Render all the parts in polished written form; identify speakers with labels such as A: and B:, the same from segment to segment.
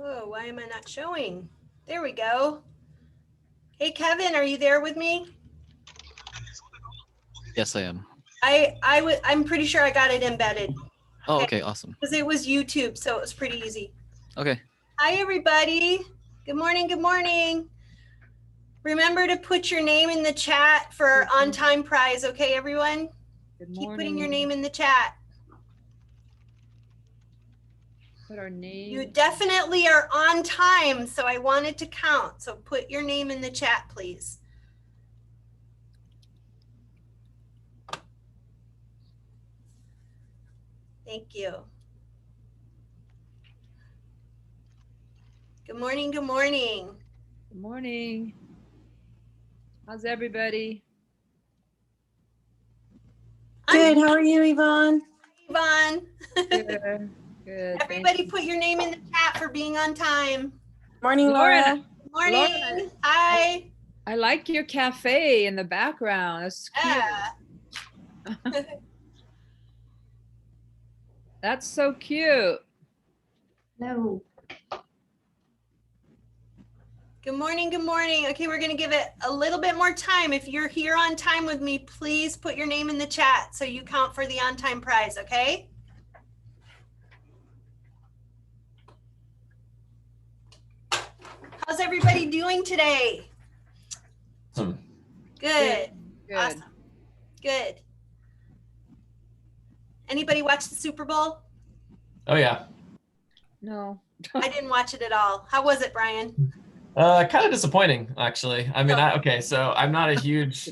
A: Oh, why am I not showing? There we go. Hey, Kevin, are you there with me?
B: Yes, I am.
A: I'm pretty sure I got it embedded.
B: Oh, okay, awesome.
A: Because it was YouTube, so it was pretty easy.
B: Okay.
A: Hi, everybody. Good morning. Good morning. Remember to put your name in the chat for our on-time prize, okay, everyone?
C: Good
A: Keep
C: morning.
A: putting your name in the chat.
C: Put our name.
A: You definitely are on time, so I wanted to count. So put your name in the chat, please. Thank you. Good morning. Good morning.
C: Good morning. How's everybody?
D: Good. How are you, Yvonne?
A: Yvonne.
C: Good. Good.
A: Everybody put your name in the chat for being on time.
D: Morning, Laura.
A: Good morning.
C: Laura.
A: Hi.
C: I like your cafe in the background. That's cute.
A: Yeah.
C: That's so cute.
D: No.
A: Good morning. Good morning. Okay, we're going to give it a little bit more time. If you're here on time with me, please put your name in the chat so you count for the on-time prize, okay? How's everybody doing today?
E: Awesome.
A: Good.
C: Good.
A: Awesome. Good. Anybody watch the Super Bowl?
E: Oh yeah.
C: No.
A: I didn't watch it at all. How was it, Brian?
E: Kind of disappointing, actually. I mean, okay, so I'm not a huge.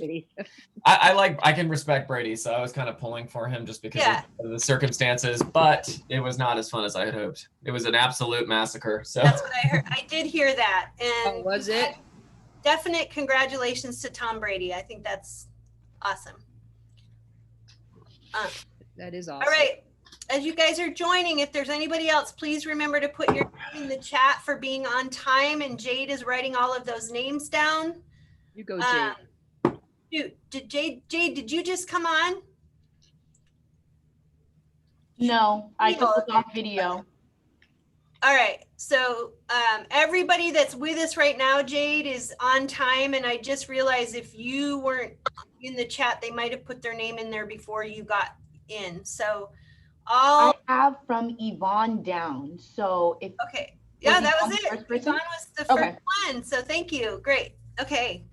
E: I can respect Brady, so I was kind of pulling for him just because of the circumstances, but it was not as fun as I had hoped. It was an absolute massacre. So
A: that's what I heard. I did hear that, and
C: was it?
A: Definite congratulations to Tom Brady. I think that's awesome.
C: That is awesome.
A: All right. As you guys are joining, if there's anybody else, please remember to put your name in the chat for being on time. And Jade is writing all of those names down.
C: You go, Jade.
A: Jade, did you just come on?
D: No, I just was on video.
A: All right. So everybody that's with us right now, Jade, is on time. And I just realized if you weren't in the chat, they might have put their name in there before you got in. So
D: I have from Yvonne down. So if
A: okay. Yeah, that was it. Yvonne was the first one. So thank you. Great. Okay.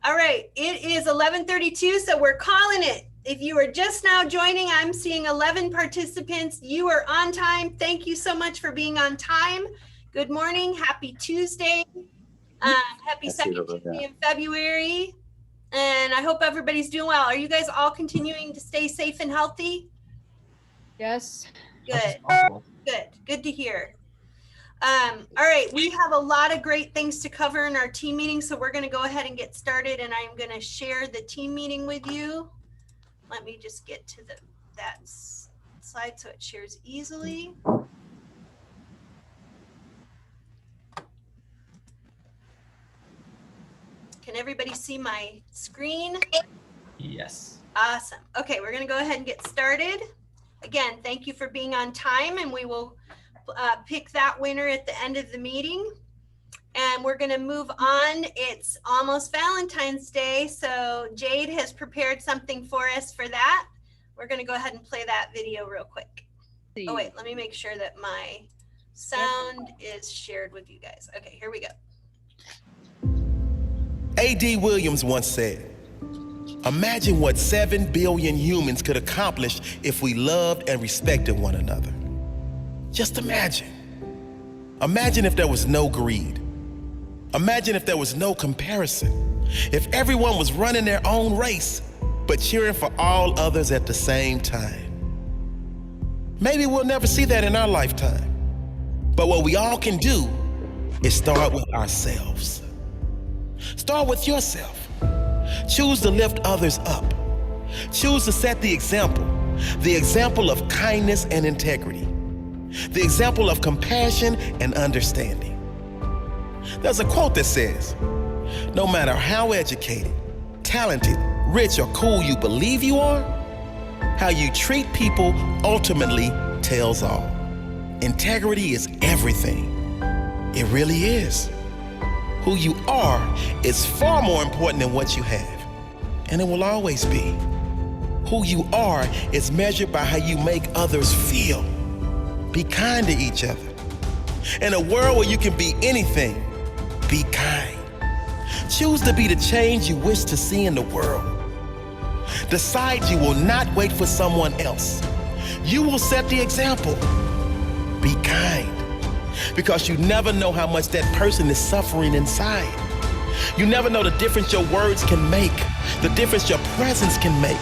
A: All right. It is 11:32. So we're calling it. If you are just now joining, I'm seeing 11 participants. You are on time. Thank you so much for being on time. Good morning. Happy Tuesday. Happy second Tuesday in February. And I hope everybody's doing well. Are you guys all continuing to stay safe and healthy?
C: Yes.
A: Good. Good. Good to hear. All right. We have a lot of great things to cover in our team meeting. So we're going to go ahead and get started, and I'm going to share the team meeting with you. Let me just get to that slide so it shares easily. Can everybody see my screen?
E: Yes.
A: Awesome. Okay, we're going to go ahead and get started. Again, thank you for being on time, and we will pick that winner at the end of the meeting. And we're going to move on. It's almost Valentine's Day, so Jade has prepared something for us for that. We're going to go ahead and play that video real quick. Oh, wait, let me make sure that my sound is shared with you guys. Okay, here we go.
F: A.D. Williams once said, "Imagine what 7 billion humans could accomplish if we loved and respected one another." Just imagine. Imagine if there was no greed. Imagine if there was no comparison. If everyone was running their own race, but cheering for all others at the same time. Maybe we'll never see that in our lifetime. But what we all can do is start with ourselves. Start with yourself. Choose to lift others up. Choose to set the example of kindness and integrity, the example of compassion and understanding. There's a quote that says, "No matter how educated, talented, rich, or cool you believe you are, how you treat people ultimately tells all." Integrity is everything. It really is. Who you are is far more important than what you have, and it will always be. Who you are is measured by how you make others feel. Be kind to each other. In a world where you can be anything, be kind. Choose to be the change you wish to see in the world. Decide you will not wait for someone else. You will set the example. Be kind. Because you never know how much that person is suffering inside. You never know the difference your words can make, the difference your presence can make,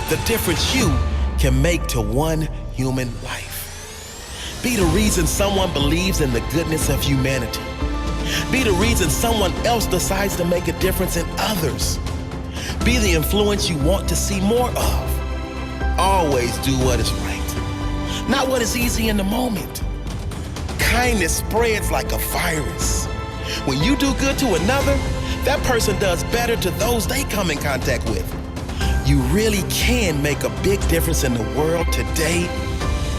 F: the difference you can make to one human life. Be the reason someone believes in the goodness of humanity. Be the reason someone else decides to make a difference in others. Be the influence you want to see more of. Always do what is right, not what is easy in the moment. Kindness spreads like a virus. When you do good to another, that person does better to those they come in contact with. You really can make a big difference in the world today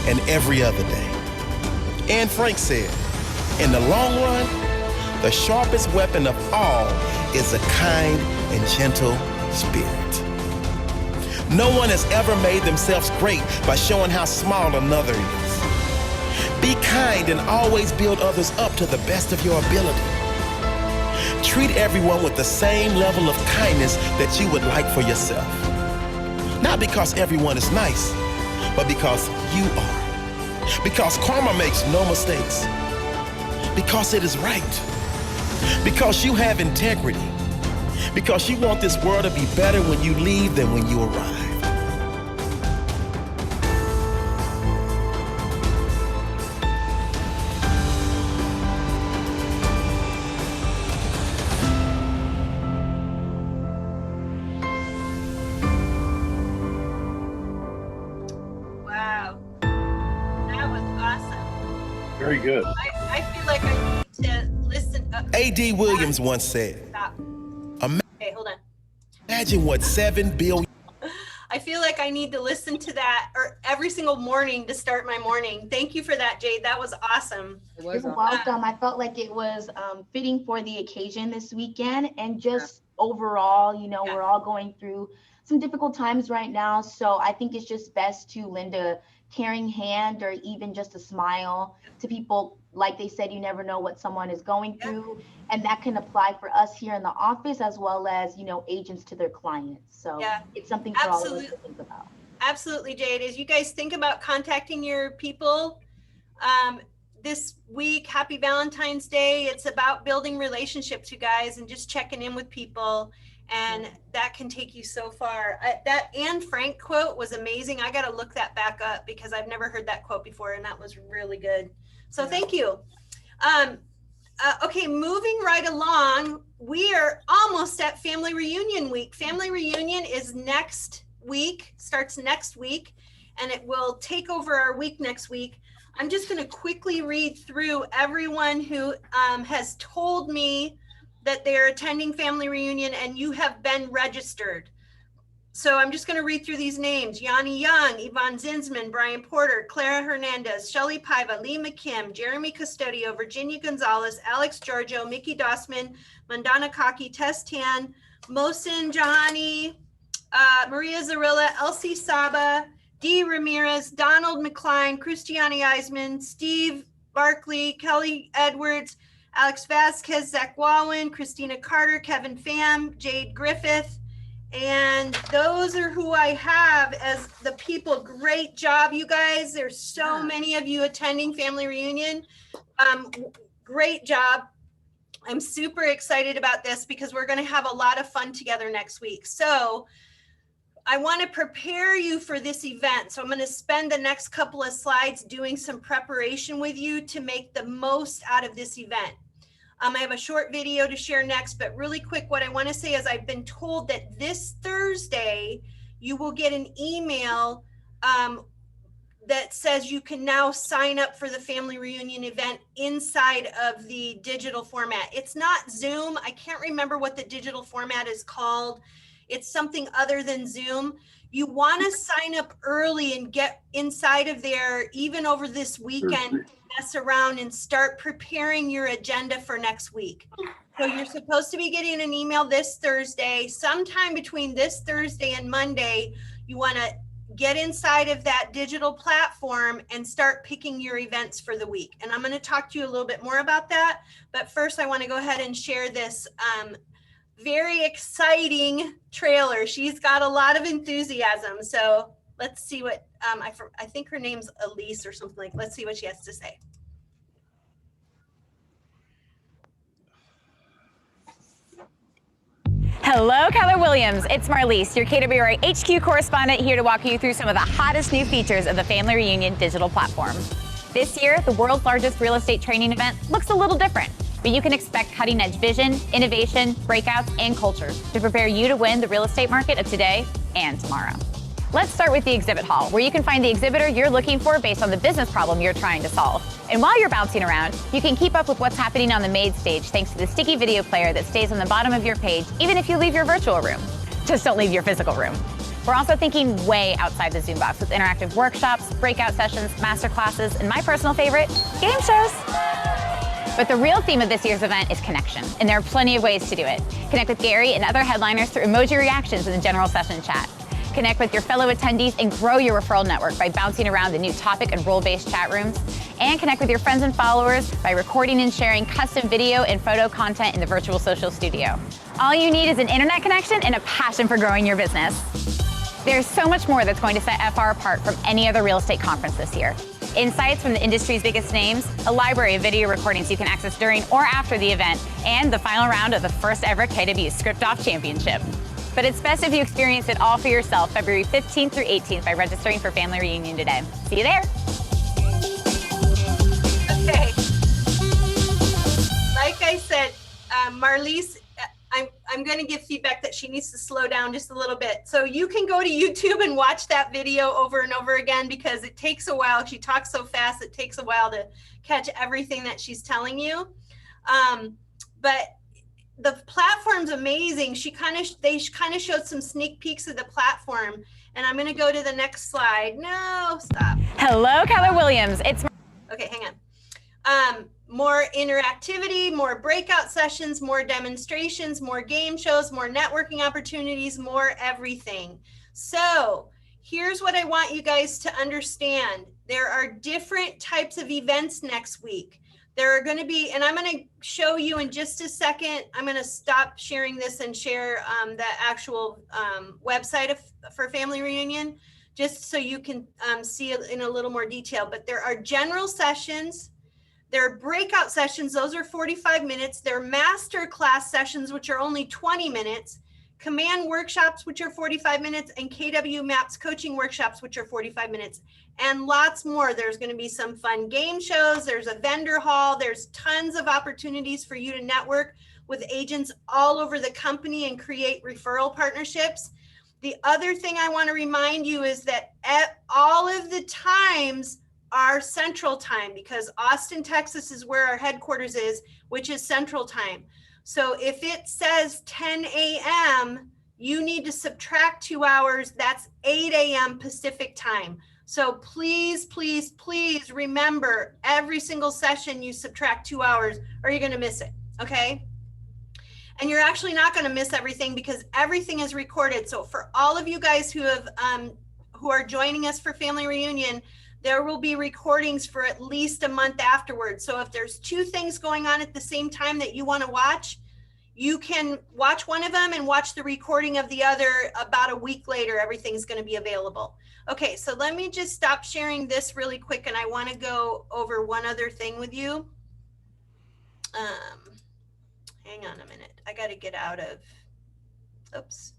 F: and every other day. Anne Frank said, in the long run, the sharpest weapon of all is a kind and gentle spirit. No one has ever made themselves great by showing how small another is. Be kind and always build others up to the best of your ability. Treat everyone with the same level of kindness that you would like for yourself. Not because everyone is nice, but because you are. Because karma makes no mistakes. Because it is right. Because you have integrity. Because you want this world to be better when you leave than when you arrive.
A: Wow. That was awesome.
G: Very good.
A: I feel like I need to listen.
F: A.D. Williams once said,
A: Stop. Okay, hold on.
F: imagine what 7 billion
A: I feel like I need to listen to that or every single morning to start my morning. Thank you for that, Jade. That was awesome.
C: It was
D: You're
C: awesome.
D: welcome. I felt like it was fitting for the occasion this weekend, and just overall, you know,
A: Yeah.
D: we're all going through some difficult times right now. So I think it's just best to lend a caring hand or even just a smile to people. Like they said, you never know what someone is going
A: Yeah.
D: through, and that can apply for us here in the office as well as, you know, agents to their clients. So
A: Yeah.
D: it's something for all of us
A: Absolutely.
D: to think about.
A: Absolutely, Jade. As you guys think about contacting your people this week, happy Valentine's Day. It's about building relationships, you guys, and just checking in with people. And that can take you so far. That Anne Frank quote was amazing. I got to look that back up because I've never heard that quote before, and that was really good. So thank you. Okay, moving right along, we are almost at Family Reunion Week. Family Reunion is next week, starts next week, and it will take over our week next week. I'm just going to quickly read through everyone who has told me that they're attending Family Reunion and you have been registered. So I'm just going to read through these names: Yanni Young, Yvonne Zinsman, Brian Porter, Clara Hernandez, Shelly Paiva, Lee McKim, Jeremy Custodio, Virginia Gonzalez, Alex Giorgio, Mickey Dossman, Mandana Kaki, Tess Tan, Mohsin Jahani, Maria Zarilla, Elsie Saba, Dee Ramirez, Donald McCline, Christiane Eisman, Steve Barkley, Kelly Edwards, Alex Vasquez, Zach Walwin, Christina Carter, Kevin Pham, Jade Griffith. And those are who I have as the people. Great job, you guys. There's so many of you attending Family Reunion. Great job. I'm super excited about this because we're going to have a lot of fun together next week. So I want to prepare you for this event. So I'm going to spend the next couple of slides doing some preparation with you to make the most out of this event. I have a short video to share next, but really quick, what I want to say is I've been told that this Thursday, you will get an email that says you can now sign up for the Family Reunion event inside of the digital format. It's not Zoom. I can't remember what the digital format is called. It's something other than Zoom. You want to sign up early and get inside of there, even over this weekend, mess around and start preparing your agenda for next week. So you're supposed to be getting an email this Thursday. Sometime between this Thursday and Monday, you want to get inside of that digital platform and start picking your events for the week. And I'm going to talk to you a little bit more about that. But first, I want to go ahead and share this very exciting trailer. She's got a lot of enthusiasm. So let's see what, I think her name's Elise or something like, let's see what she has to say.
G: Hello, Keller Williams. It's Marlise, your KWRA HQ correspondent, here to walk you through some of the hottest new features of the Family Reunion digital platform. This year, the world's largest real estate training event looks a little different, but you can expect cutting-edge vision, innovation, breakouts, and culture to prepare you to win the real estate market of today and tomorrow. Let's start with the exhibit hall, where you can find the exhibitor you're looking for based on the business problem you're trying to solve. And while you're bouncing around, you can keep up with what's happening on the main stage thanks to the sticky video player that stays on the bottom of your page, even if you leave your virtual room. Just don't leave your physical room. We're also thinking way outside the Zoom box with interactive workshops, breakout sessions, master classes, and my personal favorite, game shows. But the real theme of this year's event is connection, and there are plenty of ways to do it. Connect with Gary and other headliners through emoji reactions in the general session chat. Connect with your fellow attendees and grow your referral network by bouncing around the new topic and role-based chat rooms. And connect with your friends and followers by recording and sharing custom video and photo content in the virtual social studio. All you need is an internet connection and a passion for growing your business. There's so much more that's going to set FR apart from any other real estate conference this year. Insights from the industry's biggest names, a library of video recordings you can access during or after the event, and the final round of the first ever KW Script Off Championship. But it's best if you experience it all for yourself February 15th through 18th by registering for Family Reunion today. See you there.
A: Okay. Like I said, Marlise, I'm going to give feedback that she needs to slow down just a little bit. So you can go to YouTube and watch that video over and over again because it takes a while. She talks so fast, it takes a while to catch everything that she's telling you. But the platform's amazing. They kind of showed some sneak peeks of the platform. And I'm going to go to the next slide. No, stop.
G: Hello, Keller Williams. It's
A: okay, hang on. More interactivity, more breakout sessions, more demonstrations, more game shows, more networking opportunities, more everything. So here's what I want you guys to understand. There are different types of events next week. There are going to be, and I'm going to show you in just a second. I'm going to stop sharing this and share the actual website for Family Reunion, just so you can see it in a little more detail. But there are general sessions. There are breakout sessions. Those are 45 minutes. There are master class sessions, which are only 20 minutes. Command workshops, which are 45 minutes, and KW Maps coaching workshops, which are 45 minutes, and lots more. There's going to be some fun game shows. There's a vendor hall. There's tons of opportunities for you to network with agents all over the company and create referral partnerships. The other thing I want to remind you is that at all of the times are Central Time, because Austin, Texas is where our headquarters is, which is Central Time. So if it says 10 a.m., you need to subtract 2 hours. That's 8 a.m. Pacific time. So please, please, please remember every single session you subtract 2 hours or you're going to miss it. Okay. And you're actually not going to miss everything because everything is recorded. So for all of you guys who are joining us for Family Reunion, there will be recordings for at least a month afterwards. So if there's two things going on at the same time that you want to watch, you can watch one of them and watch the recording of the other about a week later. Everything's going to be available. Okay, so let me just stop sharing this really quick, and I want to go over one other thing with you. Hang on a minute. I got to get out of, oops.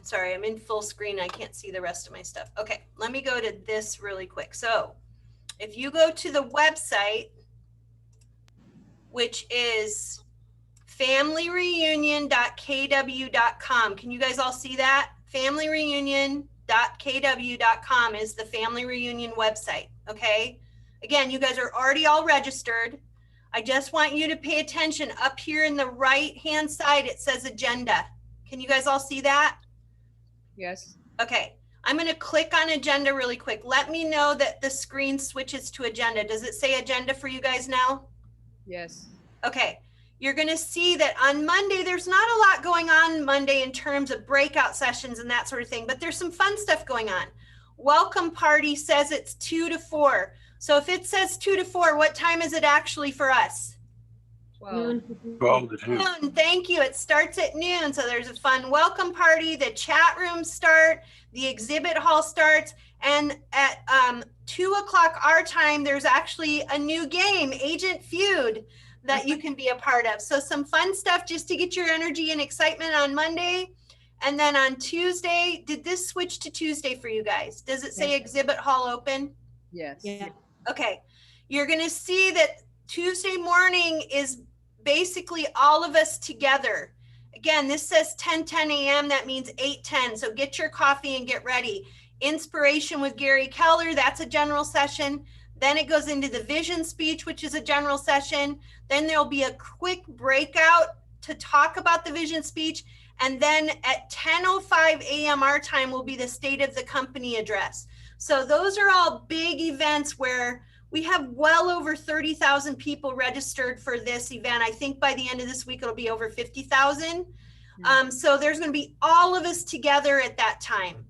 A: Sorry, I'm in full screen. I can't see the rest of my stuff. Okay, let me go to this really quick. So if you go to the website, which is familyreunion.kw.com. Can you guys all see that? Familyreunion.kw.com is the Family Reunion website, okay? Again, you guys are already all registered. I just want you to pay attention. Up here in the right-hand side, it says agenda. Can you guys all see that?
C: Yes.
A: Okay, I'm going to click on agenda really quick. Let me know that the screen switches to agenda. Does it say agenda for you guys now?
C: Yes.
A: Okay, you're going to see that on Monday, there's not a lot going on Monday in terms of breakout sessions and that sort of thing, but there's some fun stuff going on. Welcome party says it's 2 to 4. So if it says 2 to 4, what time is it actually for us?
C: 12.
H: 12 to 2.
A: Noon. Thank you. It starts at noon. So there's a fun welcome party. The chat rooms start. The exhibit hall starts. And at 2 o'clock our time, there's actually a new game, Agent Feud, that you can be a part of. So some fun stuff just to get your energy and excitement on Monday. And then on Tuesday, did this switch to Tuesday for you guys? Does it say exhibit hall open?
C: Yes.
I: Yeah.
A: Okay. You're going to see that Tuesday morning is basically all of us together. Again, this says 10:10 a.m. That means 8:10. So get your coffee and get ready. Inspiration with Gary Keller, that's a general session. Then it goes into the vision speech, which is a general session. Then there'll be a quick breakout to talk about the vision speech. And then at 10:05 a.m. our time will be the state of the company address. So those are all big events where we have well over 30,000 people registered for this event. I think by the end of this week, it'll be over 50,000. So there's going to be all of us together at that time.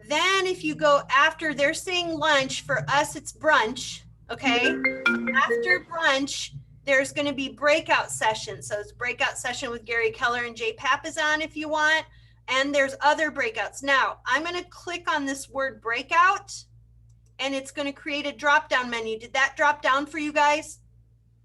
A: Then if you go after, they're saying lunch, for us it's brunch, okay? After brunch, there's going to be breakout sessions. So it's breakout session with Gary Keller and Jay Papazan if you want. And there's other breakouts. Now, I'm going to click on this word breakout, and it's going to create a drop-down menu. Did that drop down for you guys?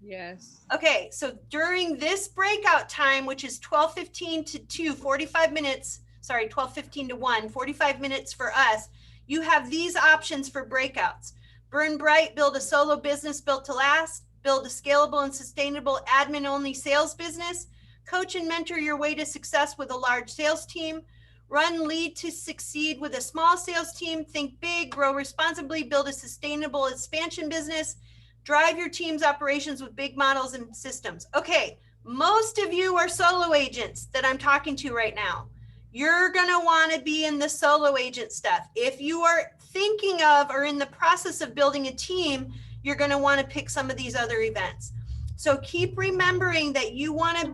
C: Yes.
A: Okay, so during this breakout time, which is 12:15 to 2, 45 minutes, sorry, 12:15 to 1, 45 minutes for us, you have these options for breakouts. Burn bright, build a solo business built to last, build a scalable and sustainable admin-only sales business, coach and mentor your way to success with a large sales team, run lead to succeed with a small sales team, think big, grow responsibly, build a sustainable expansion business, drive your team's operations with big models and systems. Okay, most of you are solo agents that I'm talking to right now. You're gonna wanna be in the solo agent stuff. If you are thinking of or in the process of building a team, you're gonna wanna pick some of these other events. So keep remembering that you wanna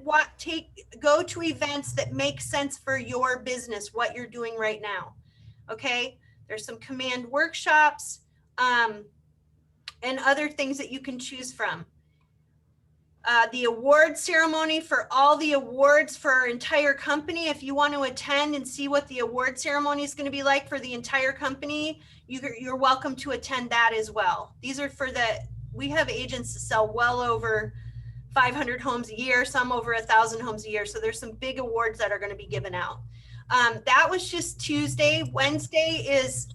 A: go to events that make sense for your business, what you're doing right now, okay? There's some command workshops and other things that you can choose from. The award ceremony for all the awards for our entire company. If you want to attend and see what the award ceremony is going to be like for the entire company, you're welcome to attend that as well. These are for we have agents that sell well over 500 homes a year, some over 1,000 homes a year. So there's some big awards that are going to be given out. That was just Tuesday. Wednesday is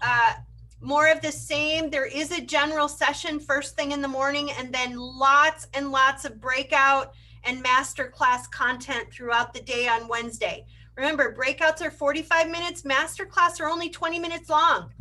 A: more of the same. There is a general session first thing in the morning, and then lots and lots of breakout and masterclass content throughout the day on Wednesday. Remember, breakouts are 45 minutes, masterclass are only 20 minutes long.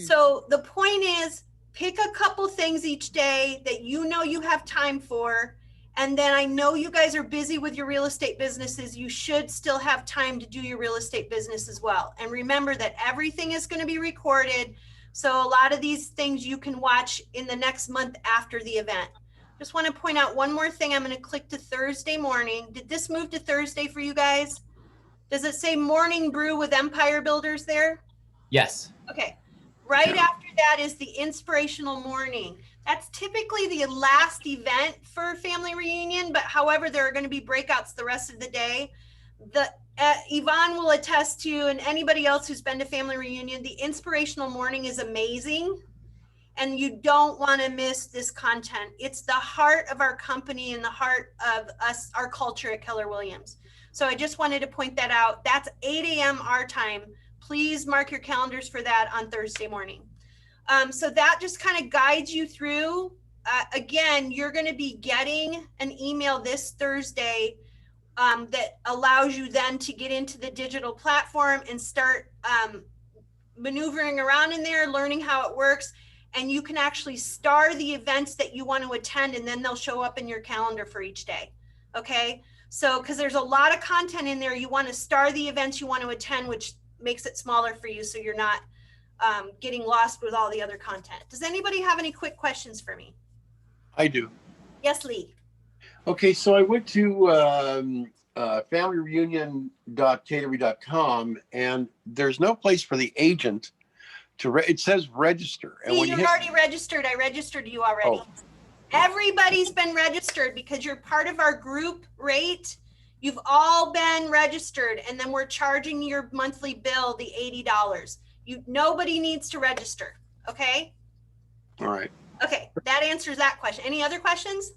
A: So the point is, pick a couple things each day that you know you have time for. And then I know you guys are busy with your real estate businesses. You should still have time to do your real estate business as well. And remember that everything is going to be recorded. So a lot of these things you can watch in the next month after the event. Just want to point out one more thing. I'm going to click to Thursday morning. Did this move to Thursday for you guys? Does it say Morning Brew with Empire Builders there?
E: Yes.
A: Okay. Right after that is the inspirational morning. That's typically the last event for family reunion, but however, there are going to be breakouts the rest of the day. Yvonne will attest to, and anybody else who's been to family reunion, the inspirational morning is amazing. And you don't want to miss this content. It's the heart of our company and the heart of us, our culture at Keller Williams. So I just wanted to point that out. That's 8 a.m. our time. Please mark your calendars for that on Thursday morning. So that just kind of guides you through. Again, you're going to be getting an email this Thursday that allows you then to get into the digital platform and start maneuvering around in there, learning how it works. and you can actually star the events that you want to attend, and then they'll show up in your calendar for each day. Okay. So, because there's a lot of content in there, you want to star the events you want to attend, which makes it smaller for you, so you're not getting lost with all the other content. Does anybody have any quick questions for me?
H: I do.
A: Yes, Lee.
H: Okay, so I went to familyreunion.catery.com, and there's no place for the agent to, it says register. And
A: See,
H: when
A: you're
H: you hit,
A: already registered. I registered you already.
H: Oh.
A: Everybody's been registered because you're part of our group rate. You've all been registered, and then we're charging your monthly bill the $80. Nobody needs to register. Okay.
H: all right.
A: Okay, that answers that question. Any other questions?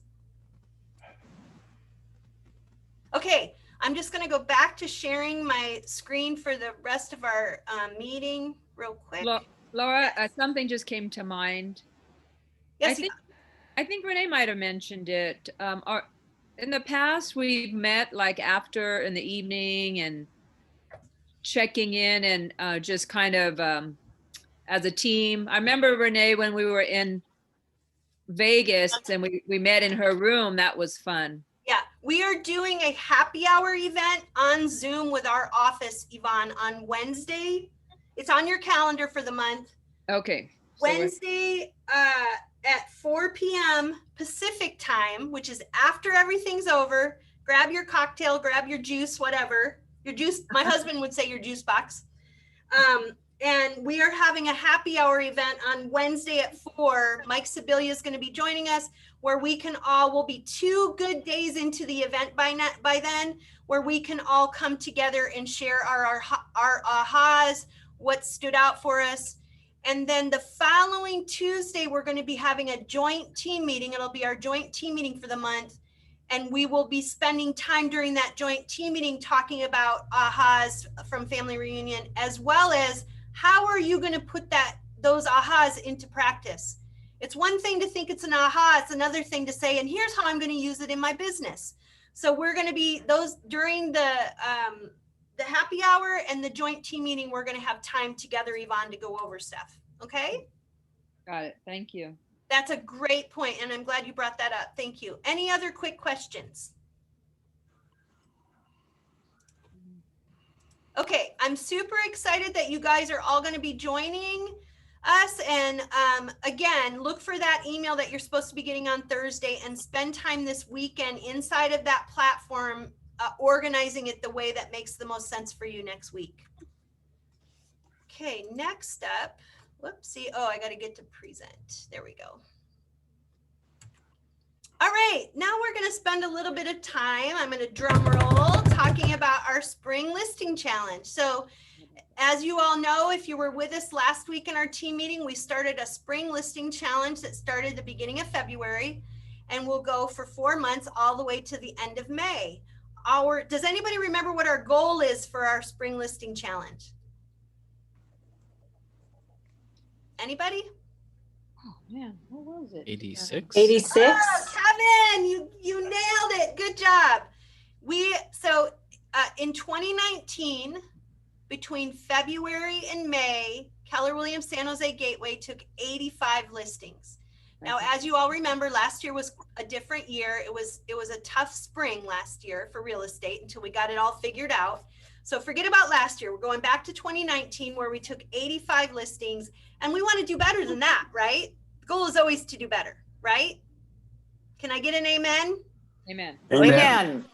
A: Okay, I'm just going to go back to sharing my screen for the rest of our meeting real quick.
C: Laura, something just came to mind.
A: Yes,
C: I think Renee might have mentioned it. In the past, we've met like after in the evening and checking in and just kind of as a team. I remember Renee when we were in Vegas and we met in her room. That was fun.
A: Yeah, we are doing a happy hour event on Zoom with our office, Yvonne, on Wednesday. It's on your calendar for the month.
C: Okay.
A: Wednesday at 4 p.m. Pacific time, which is after everything's over. Grab your cocktail, grab your juice, whatever. Your juice, my husband would say your juice box. And we are having a happy hour event on Wednesday at 4. Mike Sibilia is going to be joining us, where we'll be 2 good days into the event by then, where we can all come together and share our ahas, what stood out for us. And then the following Tuesday, we're going to be having a joint team meeting. It'll be our joint team meeting for the month. And we will be spending time during that joint team meeting talking about ahas from Family Reunion, as well as how are you going to put those ahas into practice? It's one thing to think it's an aha. It's another thing to say, and here's how I'm going to use it in my business. So we're going to be those during the happy hour and the joint team meeting. We're going to have time together, Yvonne, to go over stuff. Okay.
C: Got it. Thank you.
A: That's a great point, and I'm glad you brought that up. Thank you. Any other quick questions? Okay, I'm super excited that you guys are all going to be joining us. And again, look for that email that you're supposed to be getting on Thursday, and spend time this weekend inside of that platform, organizing it the way that makes the most sense for you next week. Okay, next up. Whoopsie. Oh, I got to get to present. There we go. All right, now we're going to spend a little bit of time. I'm going to drum roll talking about our spring listing challenge. So as you all know, if you were with us last week in our team meeting, we started a spring listing challenge that started the beginning of February and will go for 4 months all the way to the end of May. Does anybody remember what our goal is for our spring listing challenge? Anybody?
C: Oh man, what was it?
B: 86.
I: 86.
A: Oh, Kevin, you nailed it. Good job. In 2019, between February and May, Keller Williams San Jose Gateway took 85 listings. Now, as you all remember, last year was a different year. It was a tough spring last year for real estate until we got it all figured out. So forget about last year. We're going back to 2019, where we took 85 listings, and we want to do better than that, right? The goal is always to do better, right? Can I get an amen?
C: Amen.
I: Amen.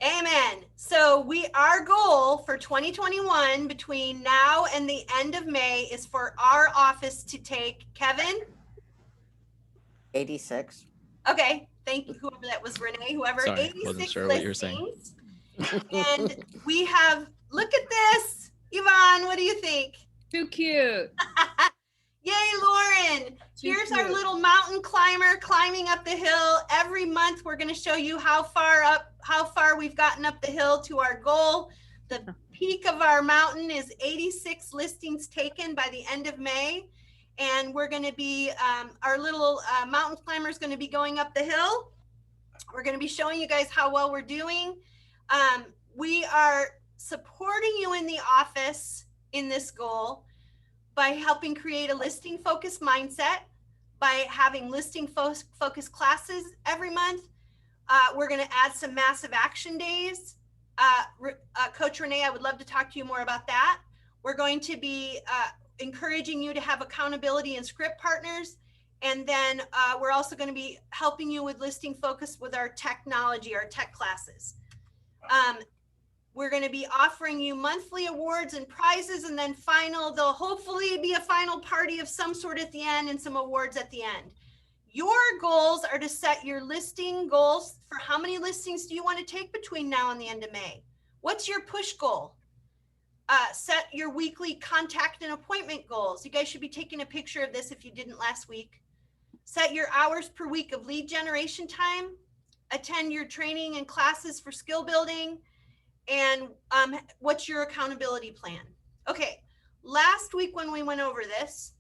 A: Amen. So our goal for 2021 between now and the end of May is for our office to take, Kevin?
I: 86.
A: Okay, thank you, whoever that was, Renee, whoever.
B: Sorry,
A: 86
B: wasn't sure what you were saying.
A: listings. And we have, look at this. Yvonne, what do you think?
C: Too cute.
A: Yay, Lauren. Here's our little mountain climber climbing up the hill. Every month, we're going to show you how far we've gotten up the hill to our goal. The peak of our mountain is 86 listings taken by the end of May. And we're going to be, our little mountain climber is going to be going up the hill. We're going to be showing you guys how well we're doing. We are supporting you in the office in this goal by helping create a listing focused mindset, by having listing focus classes every month. We're going to add some massive action days. Coach Renee, I would love to talk to you more about that. We're going to be encouraging you to have accountability and script partners. And then we're also going to be helping you with listing focus with our technology, our tech classes. We're going to be offering you monthly awards and prizes, and then there'll hopefully be a final party of some sort at the end and some awards at the end. Your goals are to set your listing goals for how many listings do you want to take between now and the end of May? What's your push goal? Set your weekly contact and appointment goals. You guys should be taking a picture of this if you didn't last week. Set your hours per week of lead generation time. Attend your training and classes for skill building. And what's your accountability plan? Okay, last week when we went over this,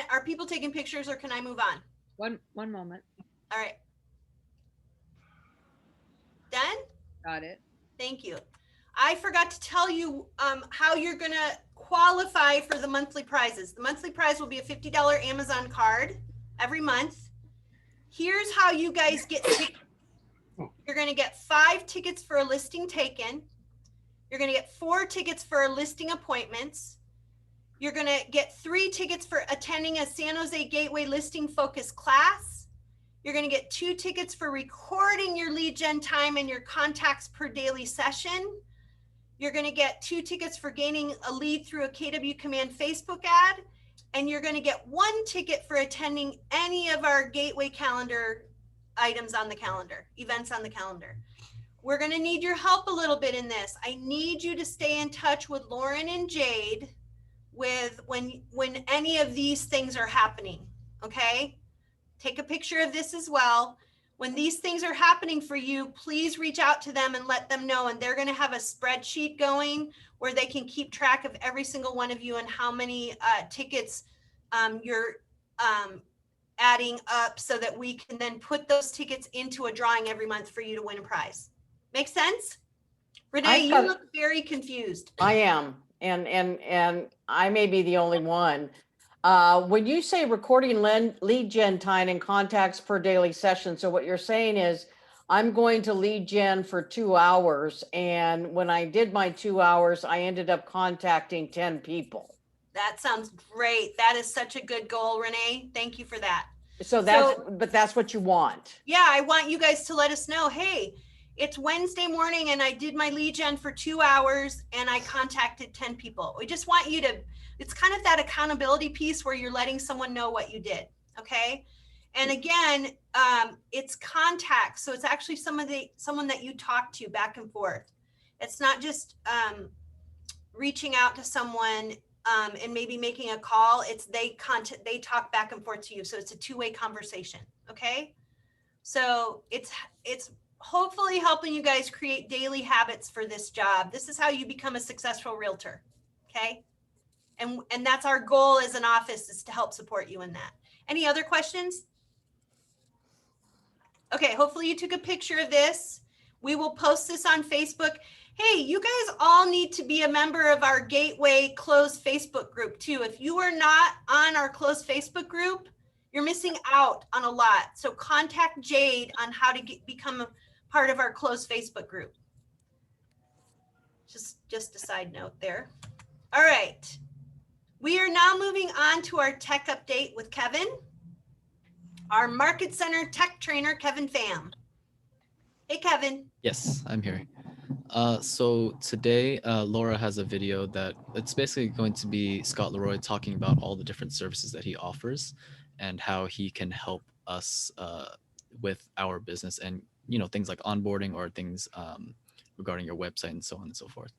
A: are people taking pictures or can I move on?
C: One moment.
A: All right. Done?
C: Got it.
A: Thank you. I forgot to tell you how you're going to qualify for the monthly prizes. The monthly prize will be a $50 Amazon card every month. Here's how you guys get tickets. You're going to get 5 tickets for a listing taken. You're going to get 4 tickets for listing appointments. You're going to get 3 tickets for attending a San Jose Gateway listing focus class. You're going to get 2 tickets for recording your lead gen time and your contacts per daily session. You're going to get 2 tickets for gaining a lead through a KW Command Facebook ad. And you're going to get 1 ticket for attending any of our Gateway calendar items on the calendar, events on the calendar. We're going to need your help a little bit in this. I need you to stay in touch with Lauren and Jade with when any of these things are happening. Okay, take a picture of this as well. When these things are happening for you, please reach out to them and let them know. And they're going to have a spreadsheet going where they can keep track of every single one of you and how many tickets you're adding up, so that we can then put those tickets into a drawing every month for you to win a prize. Make sense? Renee, you look very confused.
I: I am, and I may be the only one. When you say recording lead gen time and contacts per daily session, so what you're saying is I'm going to lead gen for 2 hours, and when I did my 2 hours, I ended up contacting 10 people.
A: That sounds great. That is such a good goal, Renee. Thank you for that.
I: But that's what you want.
A: Yeah, I want you guys to let us know, hey, it's Wednesday morning and I did my lead gen for 2 hours and I contacted 10 people. We just want you to, it's kind of that accountability piece where you're letting someone know what you did. Okay. And again, it's contact. So it's actually someone that you talk to back and forth. It's not just reaching out to someone and maybe making a call. It's they talk back and forth to you. So it's a 2-way conversation. Okay. So it's hopefully helping you guys create daily habits for this job. This is how you become a successful realtor. Okay. And that's our goal as an office, is to help support you in that. Any other questions? Okay. Hopefully you took a picture of this. We will post this on Facebook. Hey, you guys all need to be a member of our Gateway closed Facebook group too. If you are not on our closed Facebook group, you're missing out on a lot. So contact Jade on how to become a part of our closed Facebook group. Just a side note there. All right. We are now moving on to our tech update with Kevin, our Market Center tech trainer, Kevin Pham. Hey, Kevin.
B: Yes, I'm here. So today, Laura has a video that it's basically going to be Scott Leroy talking about all the different services that he offers and how he can help us with our business and, things like onboarding or things regarding your website and so on and so forth.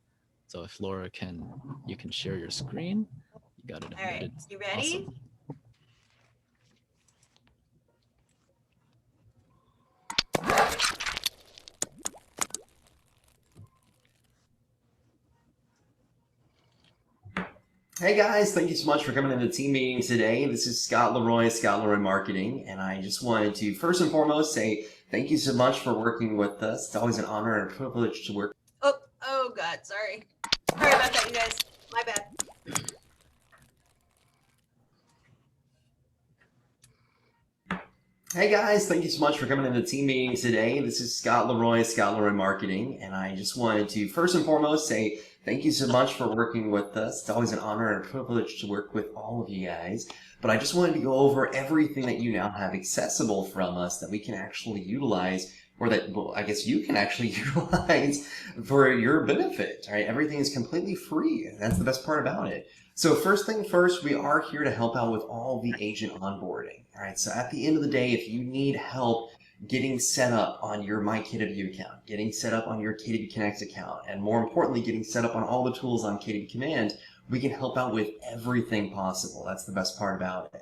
B: So if Laura you can share your screen. You got it.
A: All right, you ready?
B: Awesome.
J: Hey guys, thank you so much for coming to the team meeting today. This is Scott Leroy Marketing, and I just wanted to first and foremost say thank you so much for working with us. It's always an honor and a privilege to work.
A: Oh God, sorry. Sorry about that, you guys. My bad.
J: Hey guys, thank you so much for coming to the team meeting today. This is Scott Leroy, Scott Leroy Marketing, and I just wanted to first and foremost say thank you so much for working with us. It's always an honor and a privilege to work with all of you guys. But I just wanted to go over everything that you now have accessible from us that we can actually utilize, or that, well, I guess you can actually utilize for your benefit. All right, everything is completely free, and that's the best part about it. So first thing first, we are here to help out with all the agent onboarding. All right, so at the end of the day, if you need help getting set up on your MyKW account, getting set up on your KW Connect account, and more importantly, getting set up on all the tools on KW Command, we can help out with everything possible. That's the best part about it.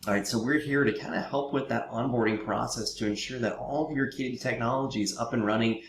J: All right, so we're here to kind of help with that onboarding process to ensure that all of your KW technology is up and running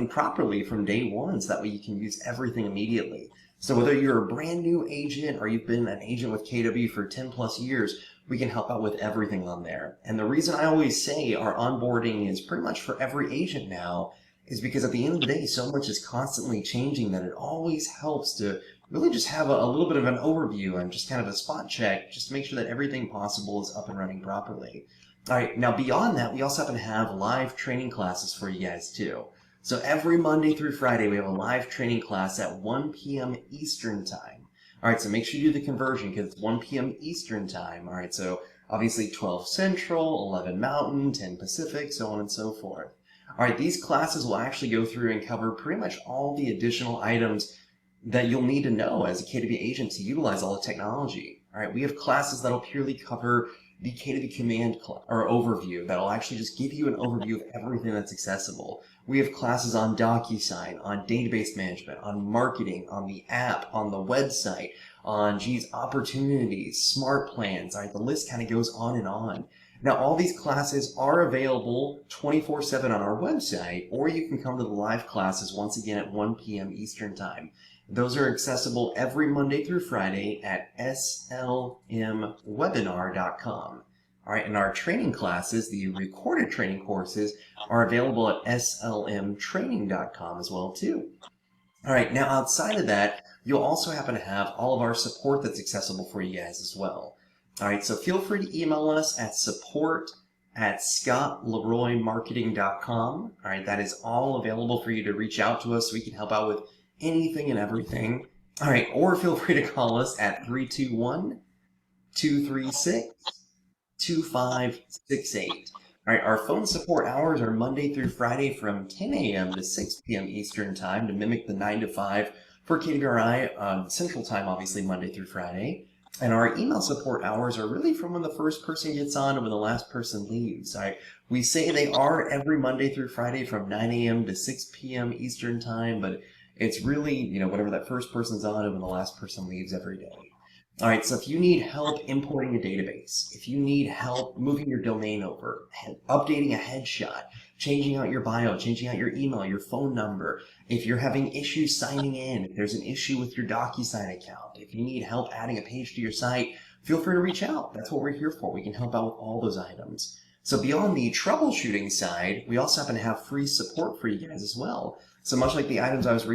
J: properly from day one, so that way you can use everything immediately. So whether you're a brand new agent or you've been an agent with KW for 10 plus years, we can help out with everything on there. And the reason I always say our onboarding is pretty much for every agent now is because at the end of the day, so much is constantly changing that it always helps to really just have a little bit of an overview and just kind of a spot check just to make sure that everything possible is up and running properly. All right, now beyond that, we also happen to have live training classes for you guys too. So every Monday through Friday, we have a live training class at 1 p.m. Eastern time. All right, so make sure you do the conversion because it's 1 p.m. Eastern time. All right, so obviously 12 Central, 11 Mountain, 10 Pacific, so on and so forth. All right, these classes will actually go through and cover pretty much all the additional items that you'll need to know as a KW agent to utilize all the technology. All right, we have classes that'll purely cover the KW Command or overview that'll actually just give you an overview of everything that's accessible. We have classes on DocuSign, on database management, on marketing, on the app, on the website, on opportunities, smart plans. All right, the list kind of goes on and on. Now, all these classes are available 24/7 on our website, or you can come to the live classes once again at 1 p.m. Eastern time. Those are accessible every Monday through Friday at slmwebinar.com. All right, and our training classes, the recorded training courses, are available at slmtraining.com as well too. All right, now outside of that, you'll also happen to have all of our support that's accessible for you guys as well. All right, so feel free to email us at support@scottleroymarketing.com. All right, that is all available for you to reach out to us so we can help out with anything and everything. All right, or feel free to call us at 321-236-2568. All right, our phone support hours are Monday through Friday from 10 a.m. to 6 p.m. Eastern time to mimic the 9 to 5 for KWRI Central Time, obviously Monday through Friday. And our email support hours are really from when the first person gets on and when the last person leaves. All right, we say they are every Monday through Friday from 9 a.m. to 6 p.m. Eastern time, but it's really, whatever that first person's on and when the last person leaves every day. All right, so if you need help importing a database, if you need help moving your domain over, updating a headshot, changing out your bio, changing out your email, your phone number, if you're having issues signing in, if there's an issue with your DocuSign account, if you need help adding a page to your site, feel free to reach out. That's what we're here for. We can help out with all those items. So beyond the troubleshooting side, we also happen to have free support for you guys as well. So much like the items I was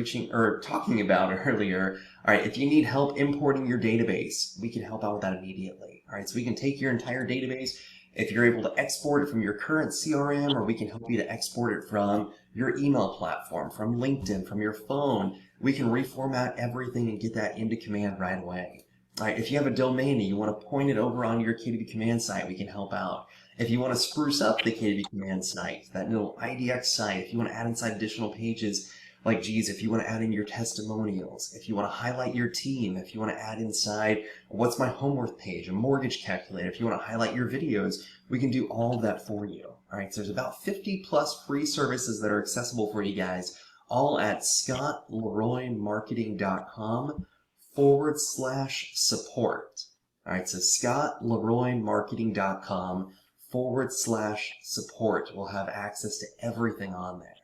J: talking about earlier, all right, if you need help importing your database, we can help out with that immediately. All right, so we can take your entire database. If you're able to export it from your current CRM, or we can help you to export it from your email platform, from LinkedIn, from your phone, we can reformat everything and get that into Command right away. All right, if you have a domain and you want to point it over on your KW Command site, we can help out. If you want to spruce up the KW Command site, that little IDX site, if you want to add inside additional pages, like, if you want to add in your testimonials, if you want to highlight your team, if you want to add inside what's my home worth page, a mortgage calculator, if you want to highlight your videos, we can do all of that for you. All right, so there's about 50 plus free services that are accessible for you guys, all at scottleroymarketing.com/support. All right, so scottleroymarketing.com/support will have access to everything on there.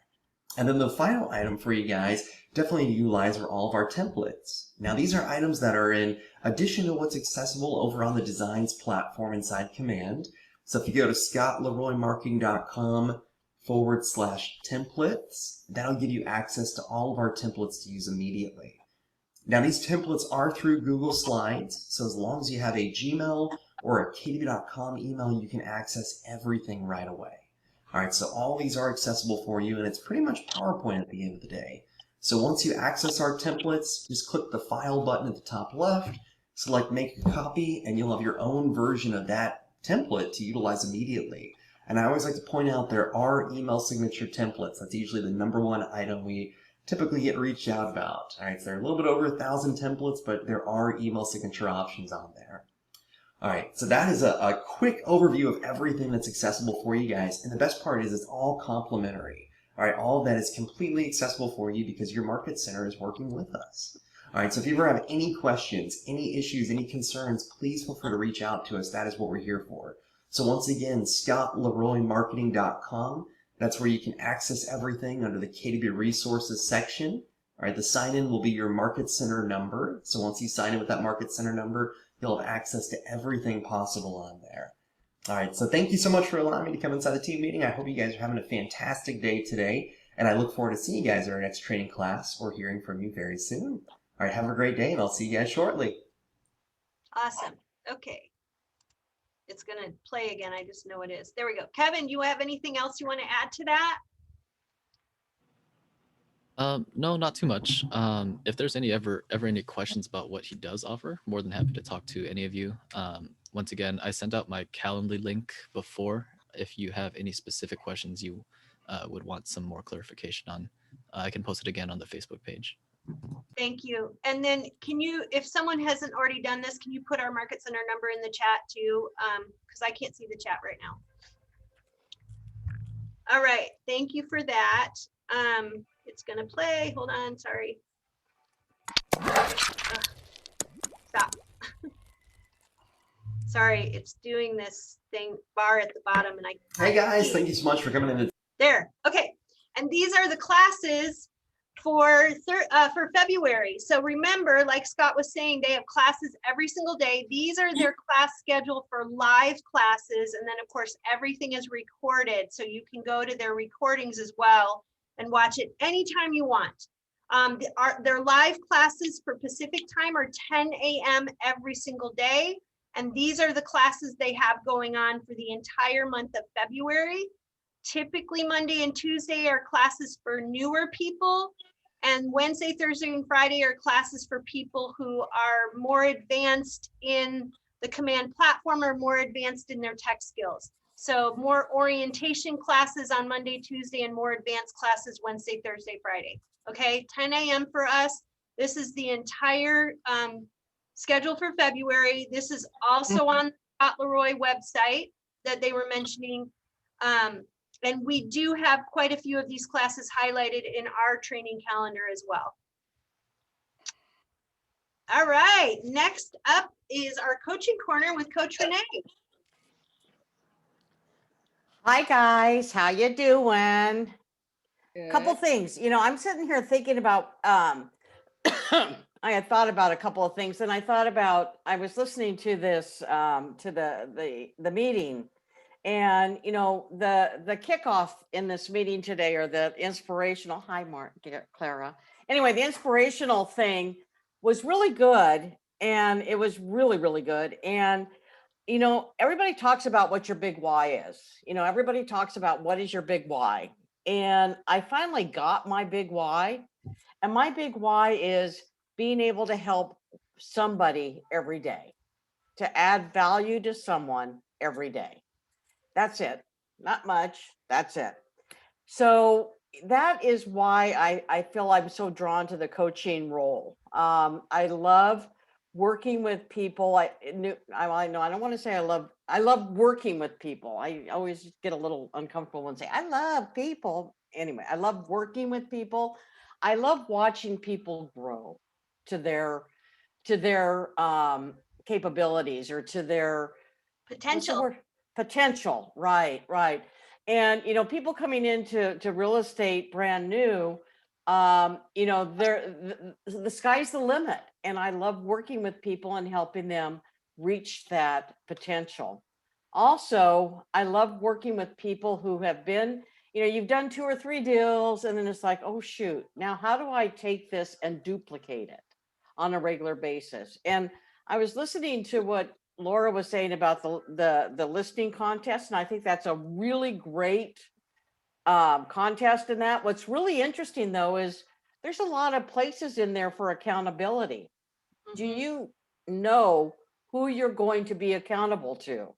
J: And then the final item for you guys definitely utilize are all of our templates. Now these are items that are in addition to what's accessible over on the designs platform inside Command. So if you go to scottleroymarketing.com/templates, that'll give you access to all of our templates to use immediately. Now these templates are through Google Slides, so as long as you have a Gmail or a KDB.com email, you can access everything right away. All right, so all these are accessible for you, and it's pretty much PowerPoint at the end of the day. So once you access our templates, just click the File button at the top left, select Make a Copy, and you'll have your own version of that template to utilize immediately. And I always like to point out there are email signature templates. That's usually the #1 item we typically get reached out about. All right, so there are a little bit over 1,000 templates, but there are email signature options on there. All right, so that is a quick overview of everything that's accessible for you guys. And the best part is it's all complimentary. All right, all of that is completely accessible for you because your market center is working with us. All right, so if you ever have any questions, any issues, any concerns, please feel free to reach out to us. That is what we're here for. So once again, ScottLeroyMarketing.com. That's where you can access everything under the KDB Resources section. All right, the sign-in will be your Market Center number. So once you sign in with that Market Center number, you'll have access to everything possible on there. All right, so thank you so much for allowing me to come inside the team meeting. I hope you guys are having a fantastic day today, and I look forward to seeing you guys at our next training class or hearing from you very soon. All right, have a great day, and I'll see you guys shortly.
A: Awesome. Okay. It's going to play again. I just know it is. There we go. Kevin, you have anything else you want to add to that?
B: No, not too much. If there's ever any questions about what he does offer, more than happy to talk to any of you. Once again, I sent out my Calendly link before. If you have any specific questions you would want some more clarification on, I can post it again on the Facebook page.
A: Thank you. And then can you, if someone hasn't already done this, can you put our Market Center number in the chat too? Because I can't see the chat right now. All right. Thank you for that. It's going to play. Hold on. Sorry. Stop. Sorry. It's doing this thing bar at the bottom. And
J: Hey guys, thank you so much for coming in.
A: There. Okay. And these are the classes for February. So remember, like Scott was saying, they have classes every single day. These are their class schedule for live classes. And then of course, everything is recorded. So you can go to their recordings as well and watch it anytime you want. Their live classes for Pacific time are 10 a.m. every single day. And these are the classes they have going on for the entire month of February. Typically Monday and Tuesday are classes for newer people, and Wednesday, Thursday, and Friday are classes for people who are more advanced in the command platform or more advanced in their tech skills. So more orientation classes on Monday, Tuesday, and more advanced classes Wednesday, Thursday, Friday. Okay, 10 a.m. for us. This is the entire schedule for February. This is also on the Scott Leroy website that they were mentioning. And we do have quite a few of these classes highlighted in our training calendar as well. All right, next up is our coaching corner with Coach Renee.
I: Hi guys, how you doing?
C: Good.
I: Couple things, I'm sitting here thinking about, I had thought about a couple of things, and I was listening to this, to the meeting. And, the kickoff in this meeting today, or the inspirational, hi, Clara. Anyway, the inspirational thing was really good. And it was really, really good. And, everybody talks about what your big why is. Everybody talks about what is your big why. And I finally got my big why. And my big why is being able to help somebody every day, to add value to someone every day. That's it. Not much. That's it. So that is why I feel I'm so drawn to the coaching role. I love working with people. I don't want to say I love working with people. I always get a little uncomfortable when I say I love people. Anyway, I love working with people. I love watching people grow to their capabilities, or to their potential. Right. And, people coming into real estate brand new, the sky's the limit. And I love working with people and helping them reach that potential. Also, I love working with people who have been, you've done 2 or 3 deals, and then it's like, oh, shoot, now how do I take this and duplicate it on a regular basis? And I was listening to what Laura was saying about the listing contest, and I think that's a really great contest in that. What's really interesting though is there's a lot of places in there for accountability. Do you know who you're going to be accountable to?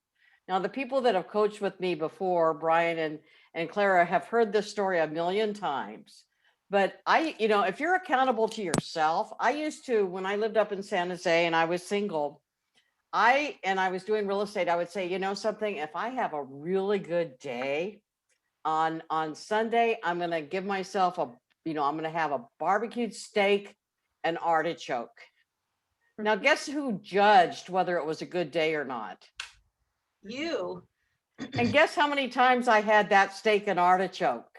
I: Now, the people that have coached with me before, Brian and Clara, have heard this story a million times. But if you're accountable to yourself, I used to, when I lived up in San Jose and I was single, I was doing real estate, I would say, you know something, if I have a really good day on Sunday, I'm going to give myself I'm going to have a barbecued steak and artichoke. Now, guess who judged whether it was a good day or not?
A: You.
I: And guess how many times I had that steak and artichoke?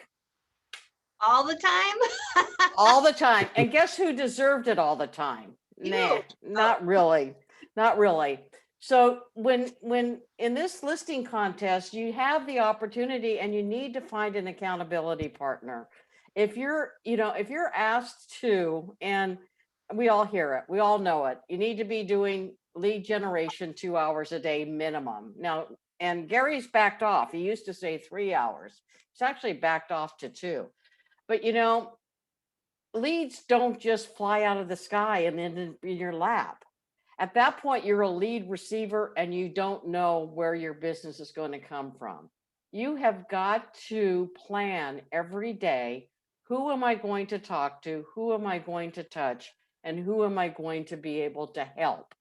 A: All the time?
I: All the time. And guess who deserved it all the time?
A: You.
I: Nah, not really. Not really. So when in this listing contest, you have the opportunity and you need to find an accountability partner. If you're asked to, and we all hear it, we all know it, you need to be doing lead generation 2 hours a day minimum. Now, and Gary's backed off. He used to say 3 hours. He's actually backed off to 2. But leads don't just fly out of the sky and then in your lap. At that point, you're a lead receiver and you don't know where your business is going to come from. You have got to plan every day. Who am I going to talk to? Who am I going to touch? And who am I going to be able to help?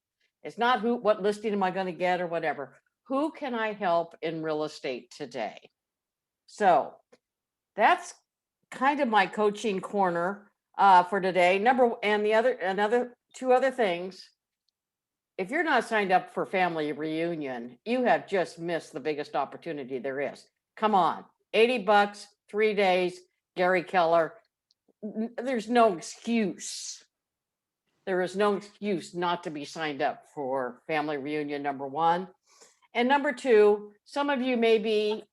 I: It's not what listing am I going to get or whatever. Who can I help in real estate today? So that's kind of my coaching corner for today. Another 2 other things. If you're not signed up for Family Reunion, you have just missed the biggest opportunity there is. Come on, $80, 3 days, Gary Keller. There's no excuse. There is no excuse not to be signed up for Family Reunion, number 1. And number 2, some of you may be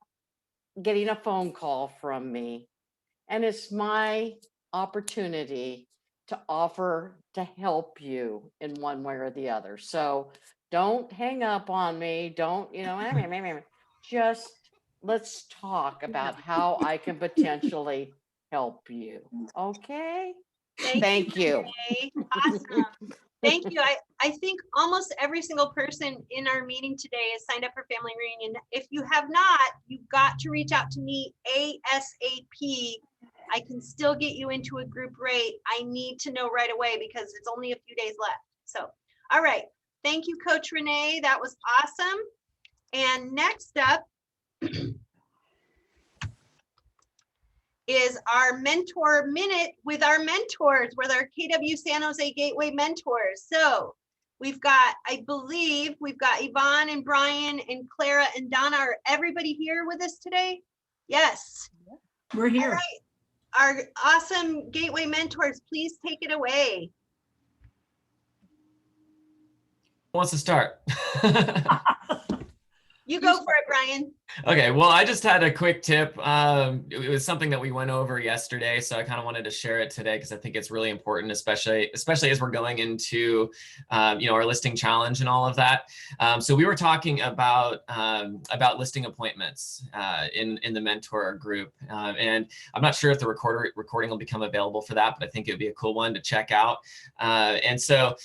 I: getting a phone call from me, and it's my opportunity to offer to help you in one way or the other. So don't hang up on me. Don't, just let's talk about how I can potentially help you. Okay? Thank you.
A: Renee. Awesome. Thank you. I think almost every single person in our meeting today is signed up for Family Reunion. If you have not, you've got to reach out to me ASAP. I can still get you into a group rate. I need to know right away because it's only a few days left. So, all right. Thank you, Coach Renee. That was awesome. And next up is our mentor minute with our mentors, with our KW San Jose Gateway mentors. So we've got, I believe we've got Yvonne and Brian and Clara and Donna. Are everybody here with us today? Yes.
K: We're here.
A: All right. Our awesome Gateway mentors, please take it away.
E: Who wants to start?
A: You go for it, Brian.
E: Okay, well, I just had a quick tip. It was something that we went over yesterday, so I kind of wanted to share it today because I think it's really important, especially as we're going into, our listing challenge and all of that. So we were talking about listing appointments in the mentor group, and I'm not sure if the recording will become available for that, but I think it would be a cool one to check out. And so,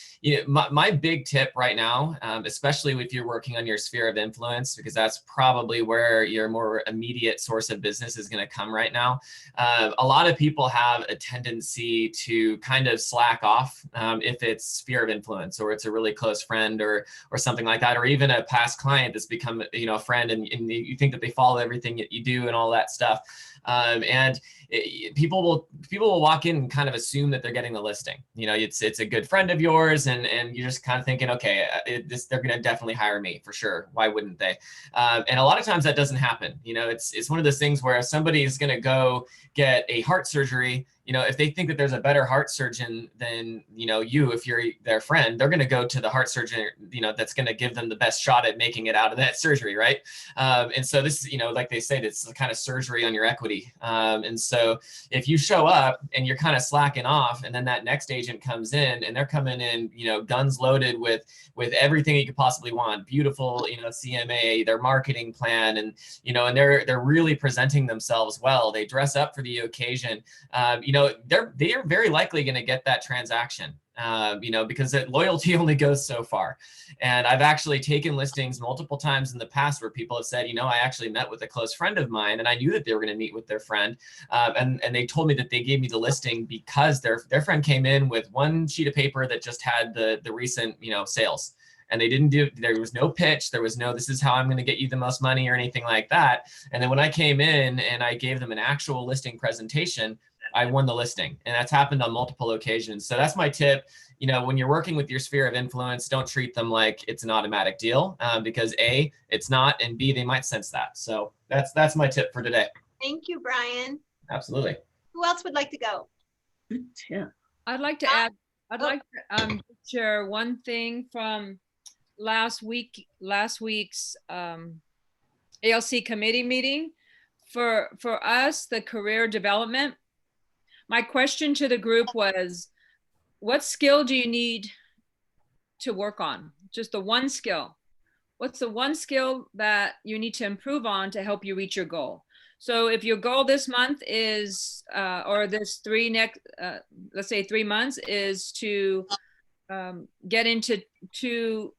E: my big tip right now, especially if you're working on your sphere of influence, because that's probably where your more immediate source of business is going to come right now. A lot of people have a tendency to kind of slack off if it's sphere of influence or it's a really close friend or something like that, or even a past client that's become a friend and you think that they follow everything that you do and all that stuff. People will walk in and kind of assume that they're getting the listing. It's a good friend of yours, and you're just kind of thinking, okay, they're going to definitely hire me for sure. Why wouldn't they? And a lot of times that doesn't happen. It's one of those things where if somebody is going to go get a heart surgery, if they think that there's a better heart surgeon than, you, if you're their friend, they're going to go to the heart surgeon, that's going to give them the best shot at making it out of that surgery. Right. And so this is, like they say, it's the kind of surgery on your equity. And so if you show up and you're kind of slacking off, and then that next agent comes in and they're coming in, guns loaded with everything you could possibly want, beautiful, CMA, their marketing plan, and, and they're really presenting themselves well. They dress up for the occasion. They are very likely going to get that transaction, because that loyalty only goes so far. And I've actually taken listings multiple times in the past where people have said, I actually met with a close friend of mine, and I knew that they were going to meet with their friend. And they told me that they gave me the listing because their friend came in with one sheet of paper that just had the recent, sales. And there was no pitch. There was no, this is how I'm going to get you the most money or anything like that. And then when I came in and I gave them an actual listing presentation, I won the listing. And that's happened on multiple occasions. So that's my tip. When you're working with your sphere of influence, don't treat them like it's an automatic deal, because A, it's not, and B, they might sense that. So that's my tip for today.
A: Thank you, Brian.
E: Absolutely.
A: Who else would like to go?
K: Good tip.
C: I'd like to add, I'd like to share one thing from last week's ALC committee meeting. For us, the career development, my question to the group was, what skill do you need to work on? Just the one skill. What's the one skill that you need to improve on to help you reach your goal? So if your goal this month is, or this let's say 3 months, is to get into two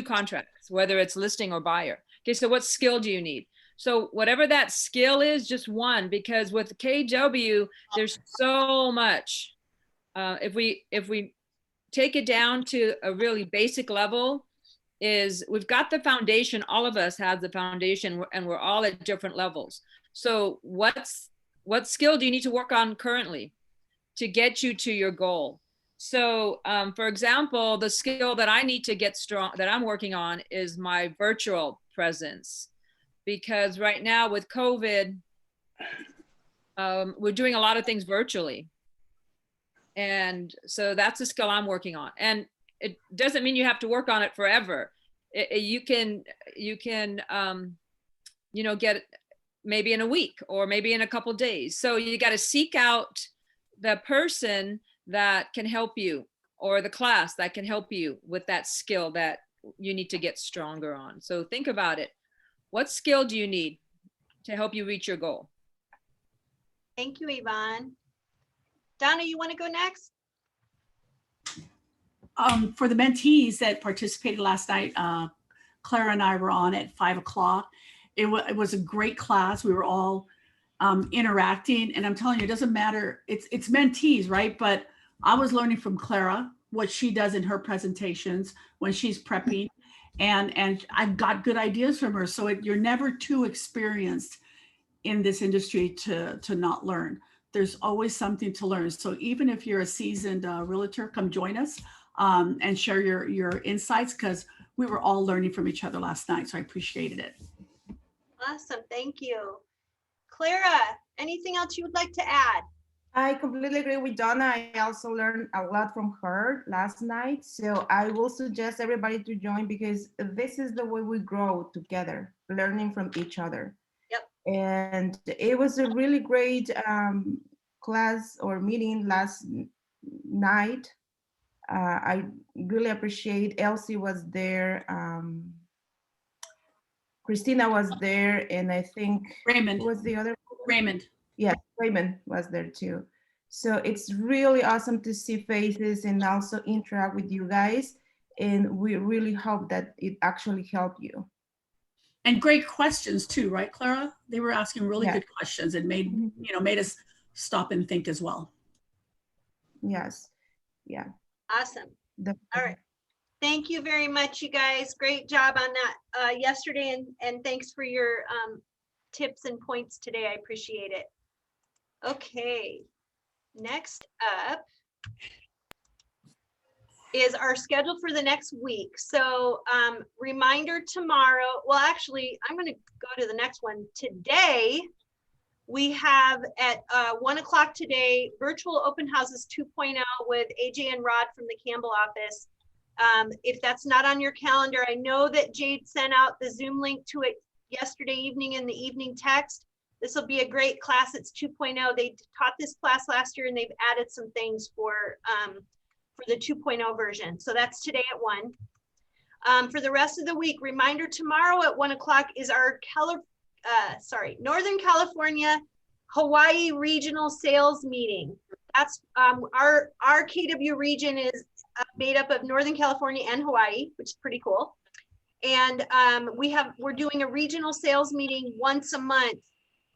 C: contracts, whether it's listing or buyer. Okay, so what skill do you need? So whatever that skill is, just one, because with KW, there's so much. If we take it down to a really basic level, is we've got the foundation. All of us have the foundation, and we're all at different levels. So what skill do you need to work on currently to get you to your goal? So for example, the skill that I need to get strong, that I'm working on, is my virtual presence. Because right now with COVID, we're doing a lot of things virtually. And so that's a skill I'm working on. And it doesn't mean you have to work on it forever. You can get maybe in a week or maybe in a couple of days. So you got to seek out the person that can help you, or the class that can help you with that skill that you need to get stronger on. So think about it. What skill do you need to help you reach your goal?
A: Thank you, Yvonne. Donna, you want to go next?
K: For the mentees that participated last night, Clara and I were on at 5 o'clock. It was a great class. We were all interacting, and I'm telling you, it doesn't matter. It's mentees, right? But I was learning from Clara what she does in her presentations when she's prepping, and I've got good ideas from her. So you're never too experienced in this industry to not learn. There's always something to learn. So even if you're a seasoned realtor, come join us and share your insights, because we were all learning from each other last night. So I appreciated it.
A: Awesome. Thank you. Clara, anything else you would like to add?
L: I completely agree with Donna. I also learned a lot from her last night. So I will suggest everybody to join, because this is the way we grow together, learning from each other.
A: Yep.
L: And it was a really great class or meeting last night. I really appreciate Elsie was there. Christina was there, and I think
K: Raymond
L: was the other
K: Raymond.
L: Yes, Raymond was there too. So it's really awesome to see faces and also interact with you guys. And we really hope that it actually helped you.
K: And great questions too, right, Clara? They were asking really good questions and made us stop and think as well.
L: Yes. Yeah.
A: Awesome. All right. Thank you very much, you guys. Great job on that yesterday, and thanks for your tips and points today. I appreciate it. Okay, next up is our schedule for the next week. So reminder tomorrow, well, actually, I'm going to go to the next one. Today, We have at 1 o'clock today, virtual open houses 2.0 with AJ and Rod from the Campbell office. If that's not on your calendar, I know that Jade sent out the Zoom link to it yesterday evening in the evening text. This will be a great class. It's 2.0. They taught this class last year and they've added some things for the 2.0 version. So that's today at 1. For the rest of the week, reminder tomorrow at 1 o'clock is our Northern California Hawaii regional sales meeting. That's our KW region is made up of Northern California and Hawaii, which is pretty cool. And we're doing a regional sales meeting once a month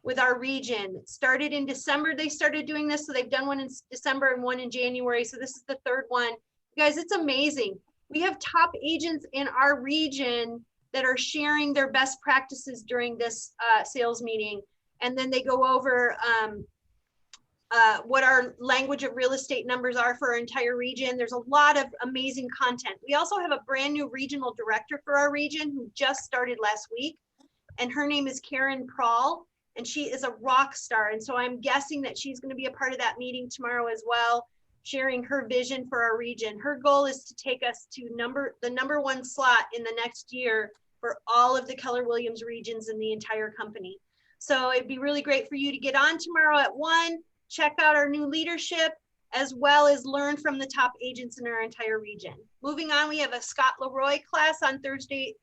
A: with our region. It started in December, they started doing this. So they've done one in December and one in January. So this is the third one. You guys, it's amazing. We have top agents in our region that are sharing their best practices during this sales meeting. And then they go over what our language of real estate numbers are for our entire region. There's a lot of amazing content. We also have a brand new regional director for our region who just started last week. And her name is Karen Prawl. And she is a rock star. And so I'm guessing that she's going to be a part of that meeting tomorrow as well, sharing her vision for our region. Her goal is to take us to the number 1 slot in the next year for all of the Keller Williams regions in the entire company. So it'd be really great for you to get on tomorrow at 1, check out our new leadership, as well as learn from the top agents in our entire region. Moving on, we have a Scott Leroy class on Thursday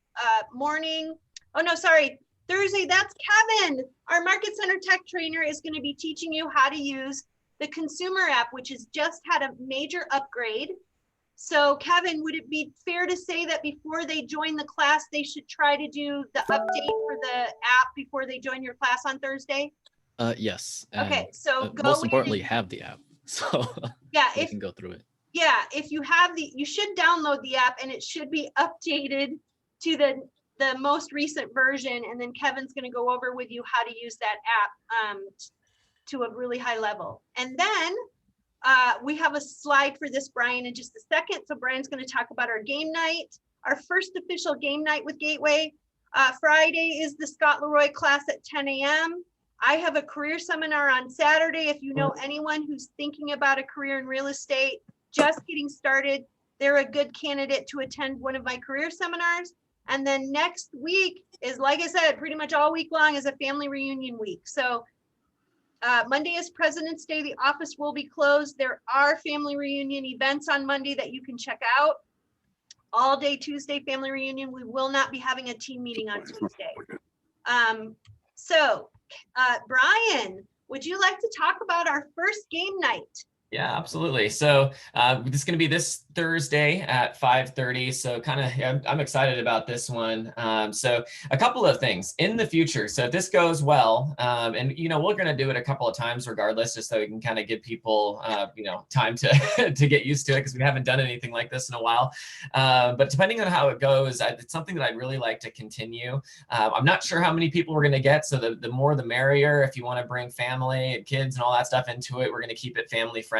A: morning. Oh no, sorry. Thursday, that's Kevin. Our Market Center Tech Trainer is going to be teaching you how to use the consumer app, which has just had a major upgrade. So Kevin, would it be fair to say that before they join the class, they should try to do the update for the app before they join your class on Thursday?
B: Yes.
A: Okay, so go
B: most importantly, have the app. So
A: yeah,
B: you can go through it.
A: Yeah, if you have you should download the app and it should be updated to the most recent version. And then Kevin's going to go over with you how to use that app to a really high level. And then we have a slide for this, Brian, in just a second. So Brian's going to talk about our game night, our first official game night with Gateway. Friday is the Scott Leroy class at 10 a.m. I have a career seminar on Saturday. If you know anyone who's thinking about a career in real estate, just getting started, they're a good candidate to attend one of my career seminars. And then next week is, like I said, pretty much all week long is a family reunion week. So Monday is President's Day. The office will be closed. There are family reunion events on Monday that you can check out. All day Tuesday, family reunion. We will not be having a team meeting on Tuesday. Brian, would you like to talk about our first game night?
E: Yeah, absolutely. So this is going to be this Thursday at 5:30. So I'm excited about this one. So a couple of things in the future. So if this goes well, and we're going to do it a couple of times regardless, just so we can kind of give people time to to get used to it, because we haven't done anything like this in a while. But depending on how it goes, it's something that I'd really like to continue. I'm not sure how many people we're going to get. So the more the merrier. If you want to bring family and kids and all that stuff into it, we're going to keep it family friendly.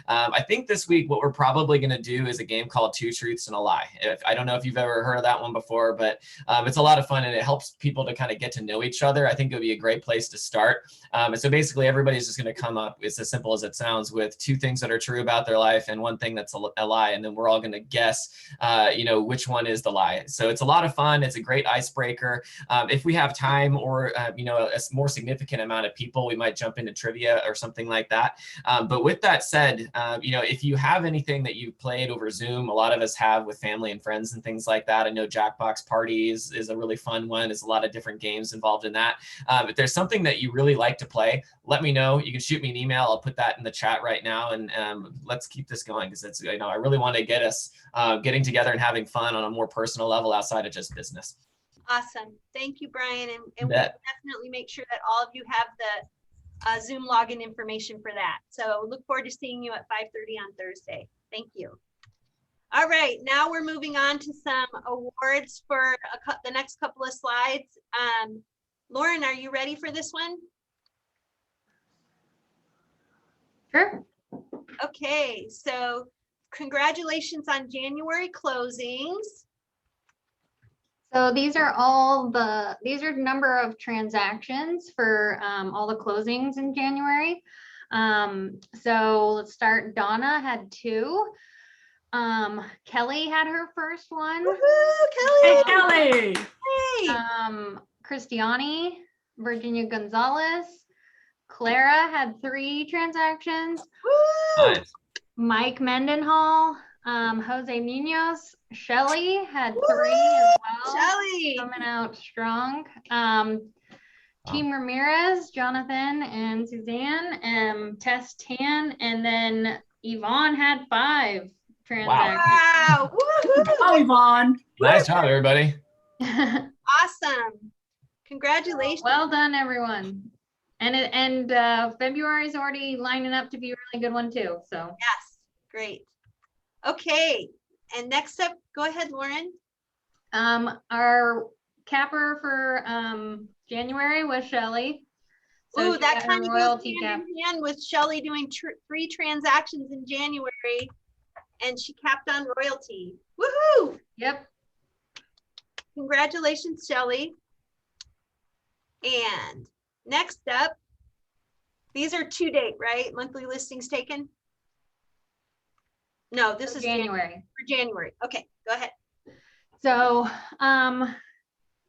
E: I think this week what we're probably going to do is a game called Two Truths and a Lie. I don't know if you've ever heard of that one before, but it's a lot of fun and it helps people to kind of get to know each other. I think it would be a great place to start. And so basically everybody's just going to come up, it's as simple as it sounds, with 2 things that are true about their life and 1 thing that's a lie. And then we're all going to guess, which one is the lie. So it's a lot of fun. It's a great icebreaker. If we have time or, a more significant amount of people, we might jump into trivia or something like that. But with that said, if you have anything that you've played over Zoom, a lot of us have with family and friends and things like that. I know Jackbox Party is a really fun one. There's a lot of different games involved in that. If there's something that you really like to play, let me know. You can shoot me an email. I'll put that in the chat right now, and let's keep this going, because it's I really want to get us getting together and having fun on a more personal level outside of just business.
A: Awesome. Thank you, Brian. And we'll definitely make sure that all of you have the Zoom login information for that. So look forward to seeing you at 5:30 on Thursday. Thank you. All right, now we're moving on to some awards for the next couple of slides. Lauren, are you ready for this one?
D: Sure.
A: Okay, so congratulations on January closings.
D: So
M: So these are number of transactions for all the closings in January. So let's start. Donna had 2. Kelly had her first one.
A: Woohoo,
K: Hey,
A: Kelly!
K: Kelly.
A: Hey!
M: Christiani, Virginia Gonzalez, Clara had 3 transactions.
A: Woo!
E: Nice.
M: Mike Mendenhall, Jose Munoz, Shelly had 3 as well.
A: Shelly!
M: Coming out strong. Team Ramirez, Jonathan and Suzanne, Tess Tan, and then Yvonne had 5 transactions.
A: Wow! Woohoo!
K: Oh, Yvonne.
E: Nice job, everybody.
A: Awesome. Congratulations.
M: Well done, everyone. And February is already lining up to be a really good one too. So
A: yes, great. Okay, and next up, go ahead, Lauren.
M: Our capper for January was Shelly.
A: So that kind of goes
M: royalty
A: hand in hand with Shelly doing 3 transactions in January, and she capped on royalty. Woohoo!
M: Yep.
A: Congratulations, Shelly. And next up, these are to date, right? Monthly listings taken? No, this is
M: January.
A: For January. Okay, go ahead.
M: So,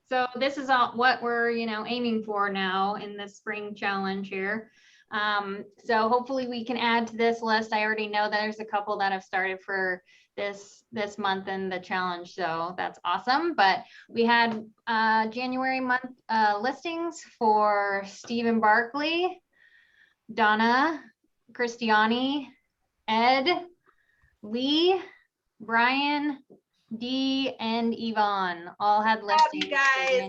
M: so this is all what we're, aiming for now in the spring challenge here. So hopefully we can add to this list. I already know that there's a couple that have started for this month in the challenge, so that's awesome. But we had January month listings for Stephen Barkley, Donna, Christiani, Ed, Lee, Brian, Dee, and Yvonne all had listings.
A: You guys,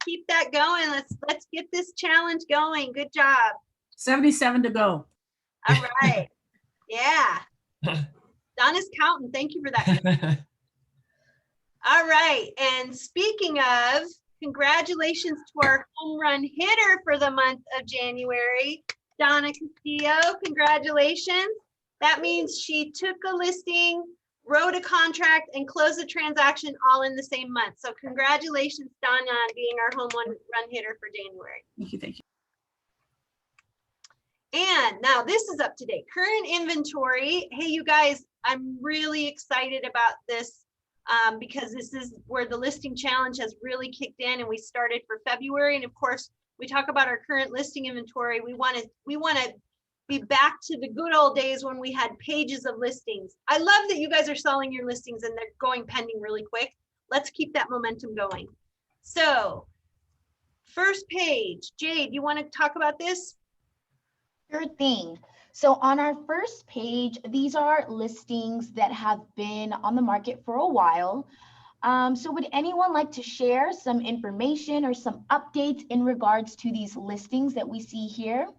A: keep that going. Let's get this challenge going. Good job.
K: 77 to go.
A: All right. Yeah. Donna's counting. Thank you for that. All right. And speaking of, congratulations to our home run hitter for the month of January, Donna Castillo. Congratulations. That means she took a listing, wrote a contract, and closed a transaction all in the same month. So congratulations, Donna, on being our home run hitter for January.
K: Thank you. Thank you.
A: And now this is up to date. Current inventory. Hey, you guys, I'm really excited about this because this is where the listing challenge has really kicked in, and we started for February. And of course, we talk about our current listing inventory. We want to be back to the good old days when we had pages of listings. I love that you guys are selling your listings and they're going pending really quick. Let's keep that momentum going. So first page, Jade, you want to talk about this?
D: Sure thing. So on our first page, these are listings that have been on the market for a while. So would anyone like to share some information or some updates in regards to these listings that we see here?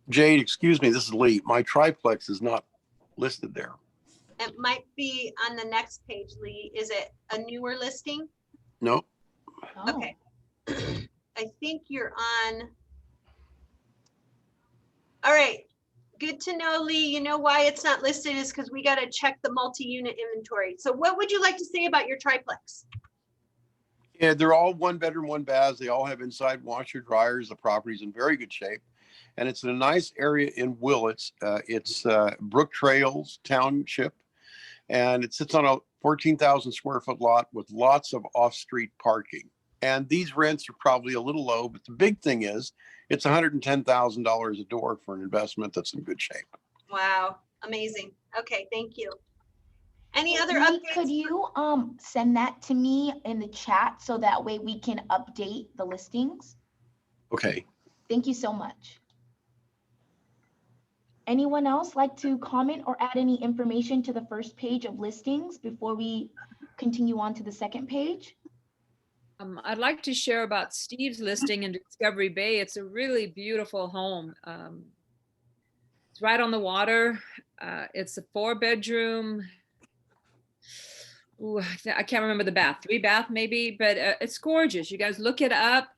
H: Jade, excuse me, this is Lee. My triplex is not listed there.
A: It might be on the next page, Lee. Is it a newer listing?
H: No.
D: Oh.
A: Okay. I think you're on. All right. Good to know, Lee. You know why it's not listed is because we got to check the multi-unit inventory. So what would you like to say about your triplex?
H: Yeah, they're all 1 bedroom, 1 bath. They all have inside washer dryers. The property's in very good shape. And it's in a nice area in Willits. It's Brook Trails Township. And it sits on a 14,000 square foot lot with lots of off-street parking. And these rents are probably a little low, but the big thing is it's $110,000 a door for an investment that's in good shape.
A: Wow. Amazing. Okay. Thank you. Any other
D: Lee,
A: updates?
D: could you send that to me in the chat so that way we can update the listings?
H: Okay.
D: Thank you so much. Anyone else like to comment or add any information to the first page of listings before we continue on to the second page?
C: I'd like to share about Steve's listing in Discovery Bay. It's a really beautiful home. It's right on the water. It's a 4-bedroom. Ooh, I can't remember the bath, 3-bath maybe, but it's gorgeous. You guys look it up.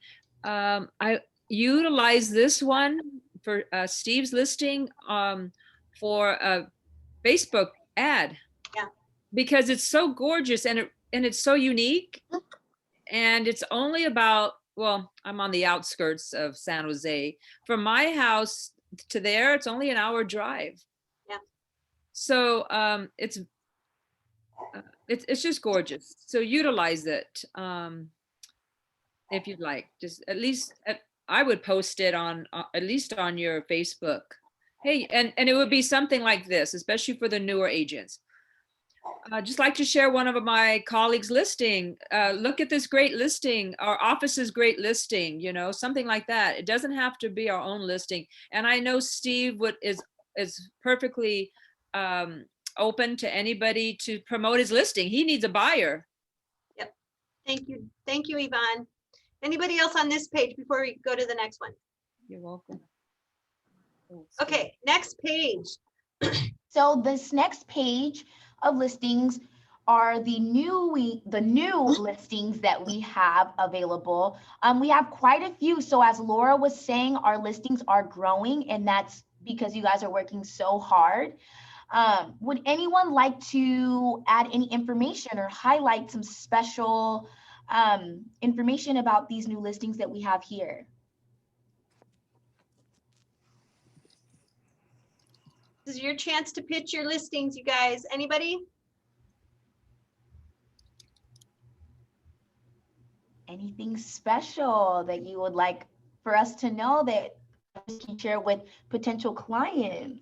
C: I utilize this one for Steve's listing for a Facebook ad.
A: Yeah.
C: Because it's so gorgeous, and and it's so unique. And it's only about, well, I'm on the outskirts of San Jose. From my house to there, it's only an hour drive.
A: Yeah.
C: So it's just gorgeous. So utilize it if you'd like. Just at least I would post it on at least on your Facebook. Hey, and it would be something like this, especially for the newer agents. Just like to share one of my colleagues' listing. Look at this great listing, our office's great listing, you know, something like that. It doesn't have to be our own listing. And I know Steve is perfectly open to anybody to promote his listing. He needs a buyer.
A: Yep. Thank you. Thank you, Yvonne. Anybody else on this page before we go to the next one?
C: You're welcome.
A: Okay, next page.
D: So this next page of listings are the new listings that we have available. We have quite a few. So as Laura was saying, our listings are growing, and that's because you guys are working so hard. Would anyone like to add any information or highlight some special information about these new listings that we have here?
A: This is your chance to pitch your listings, you guys. Anybody?
D: Anything special that you would like for us to know that you can share with potential clients?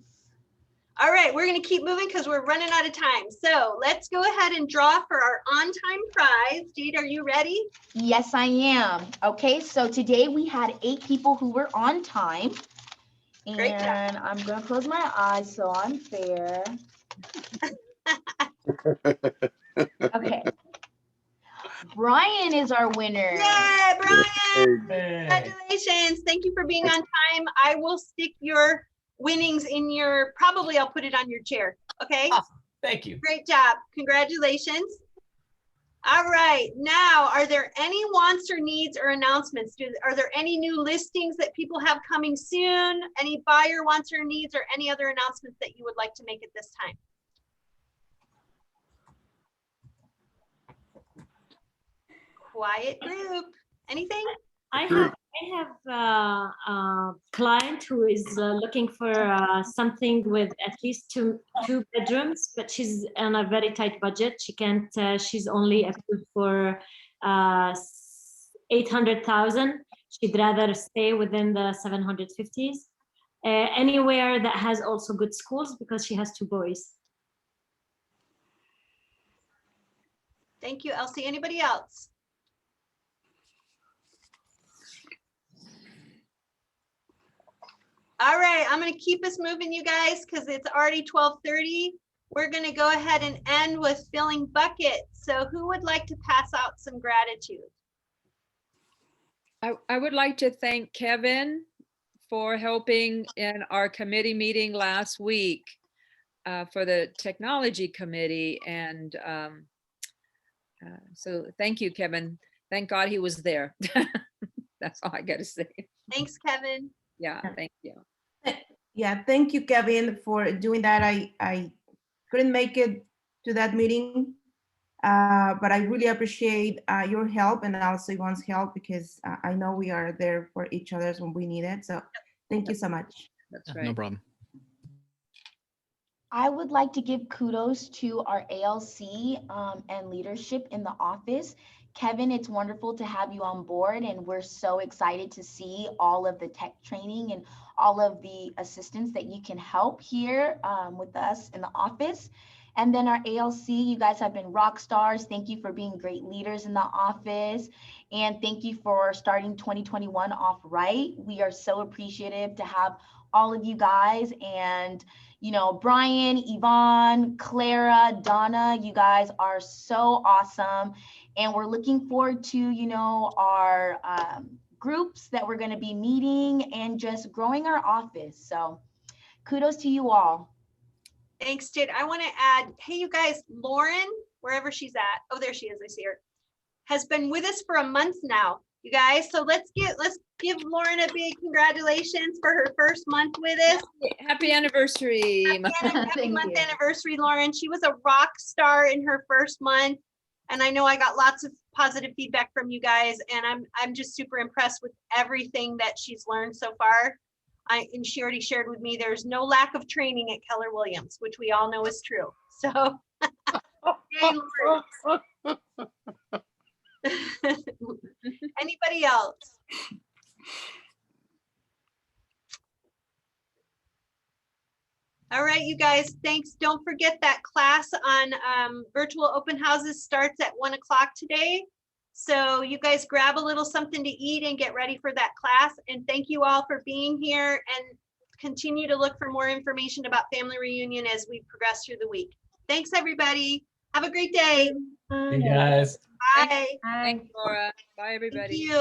A: All right, we're going to keep moving because we're running out of time. So let's go ahead and draw for our on-time prize. Jade, are you ready?
D: Yes, I am. Okay, so today we had 8 people who were on time. And I'm going to close my eyes so I'm fair. Okay. Brian is our winner.
A: Yay, Brian! Congratulations. Thank you for being on time. I will stick your winnings in your, probably I'll put it on your chair. Okay?
E: Awesome. Thank you.
A: Great job. Congratulations. All right, now, are there any wants or needs or announcements? Are there any new listings that people have coming soon? Any buyer wants or needs or any other announcements that you would like to make at this time? Quiet group. Anything?
N: I have a client who is looking for something with at least two bedrooms, but she's on a very tight budget. She can't. She's only approved for 800,000. She'd rather stay within the 750s. Anywhere that has also good schools because she has 2 boys.
A: Thank you, Elsie. Anybody else? All right, I'm going to keep us moving, you guys, because it's already 12:30. We're going to go ahead and end with filling buckets. So who would like to pass out some gratitude?
C: I would like to thank Kevin for helping in our committee meeting last week for the technology committee. And so thank you, Kevin. Thank God he was there. That's all I got to say.
A: Thanks, Kevin.
C: Yeah, thank you.
L: Yeah, thank you, Kevin, for doing that. I couldn't make it to that meeting, but I really appreciate your help and also Yvonne's help because I know we are there for each other when we need it. So thank you so much.
C: That's right.
B: No problem.
D: I would like to give kudos to our ALC and leadership in the office. Kevin, it's wonderful to have you on board, and we're so excited to see all of the tech training and all of the assistance that you can help here with us in the office. And then our ALC, you guys have been rock stars. Thank you for being great leaders in the office. And thank you for starting 2021 off right. We are so appreciative to have all of you guys. And you know, Brian, Yvonne, Clara, Donna, you guys are so awesome. And we're looking forward to, you know, our groups that we're going to be meeting and just growing our office. So kudos to you all.
A: Thanks, Jade. I want to add, hey, you guys, Lauren, wherever she's at, oh, there she is, I see her, has been with us for a month now, you guys. So let's give Lauren a big congratulations for her first month with us.
C: Happy anniversary.
A: Happy month anniversary, Lauren. She was a rock star in her first month. And I know I got lots of positive feedback from you guys, and I'm just super impressed with everything that she's learned so far. And she already shared with me there's no lack of training at Keller Williams, which we all know is true. So, yay, Lori. Anybody else? All right, you guys, thanks. Don't forget that class on virtual open houses starts at 1 o'clock today. So you guys grab a little something to eat and get ready for that class. And thank you all for being here, and continue to look for more information about Family Reunion as we progress through the week. Thanks, everybody. Have a great day.
E: You guys.
A: Bye.
C: Thanks, Laura. Bye, everybody.
A: Thank you.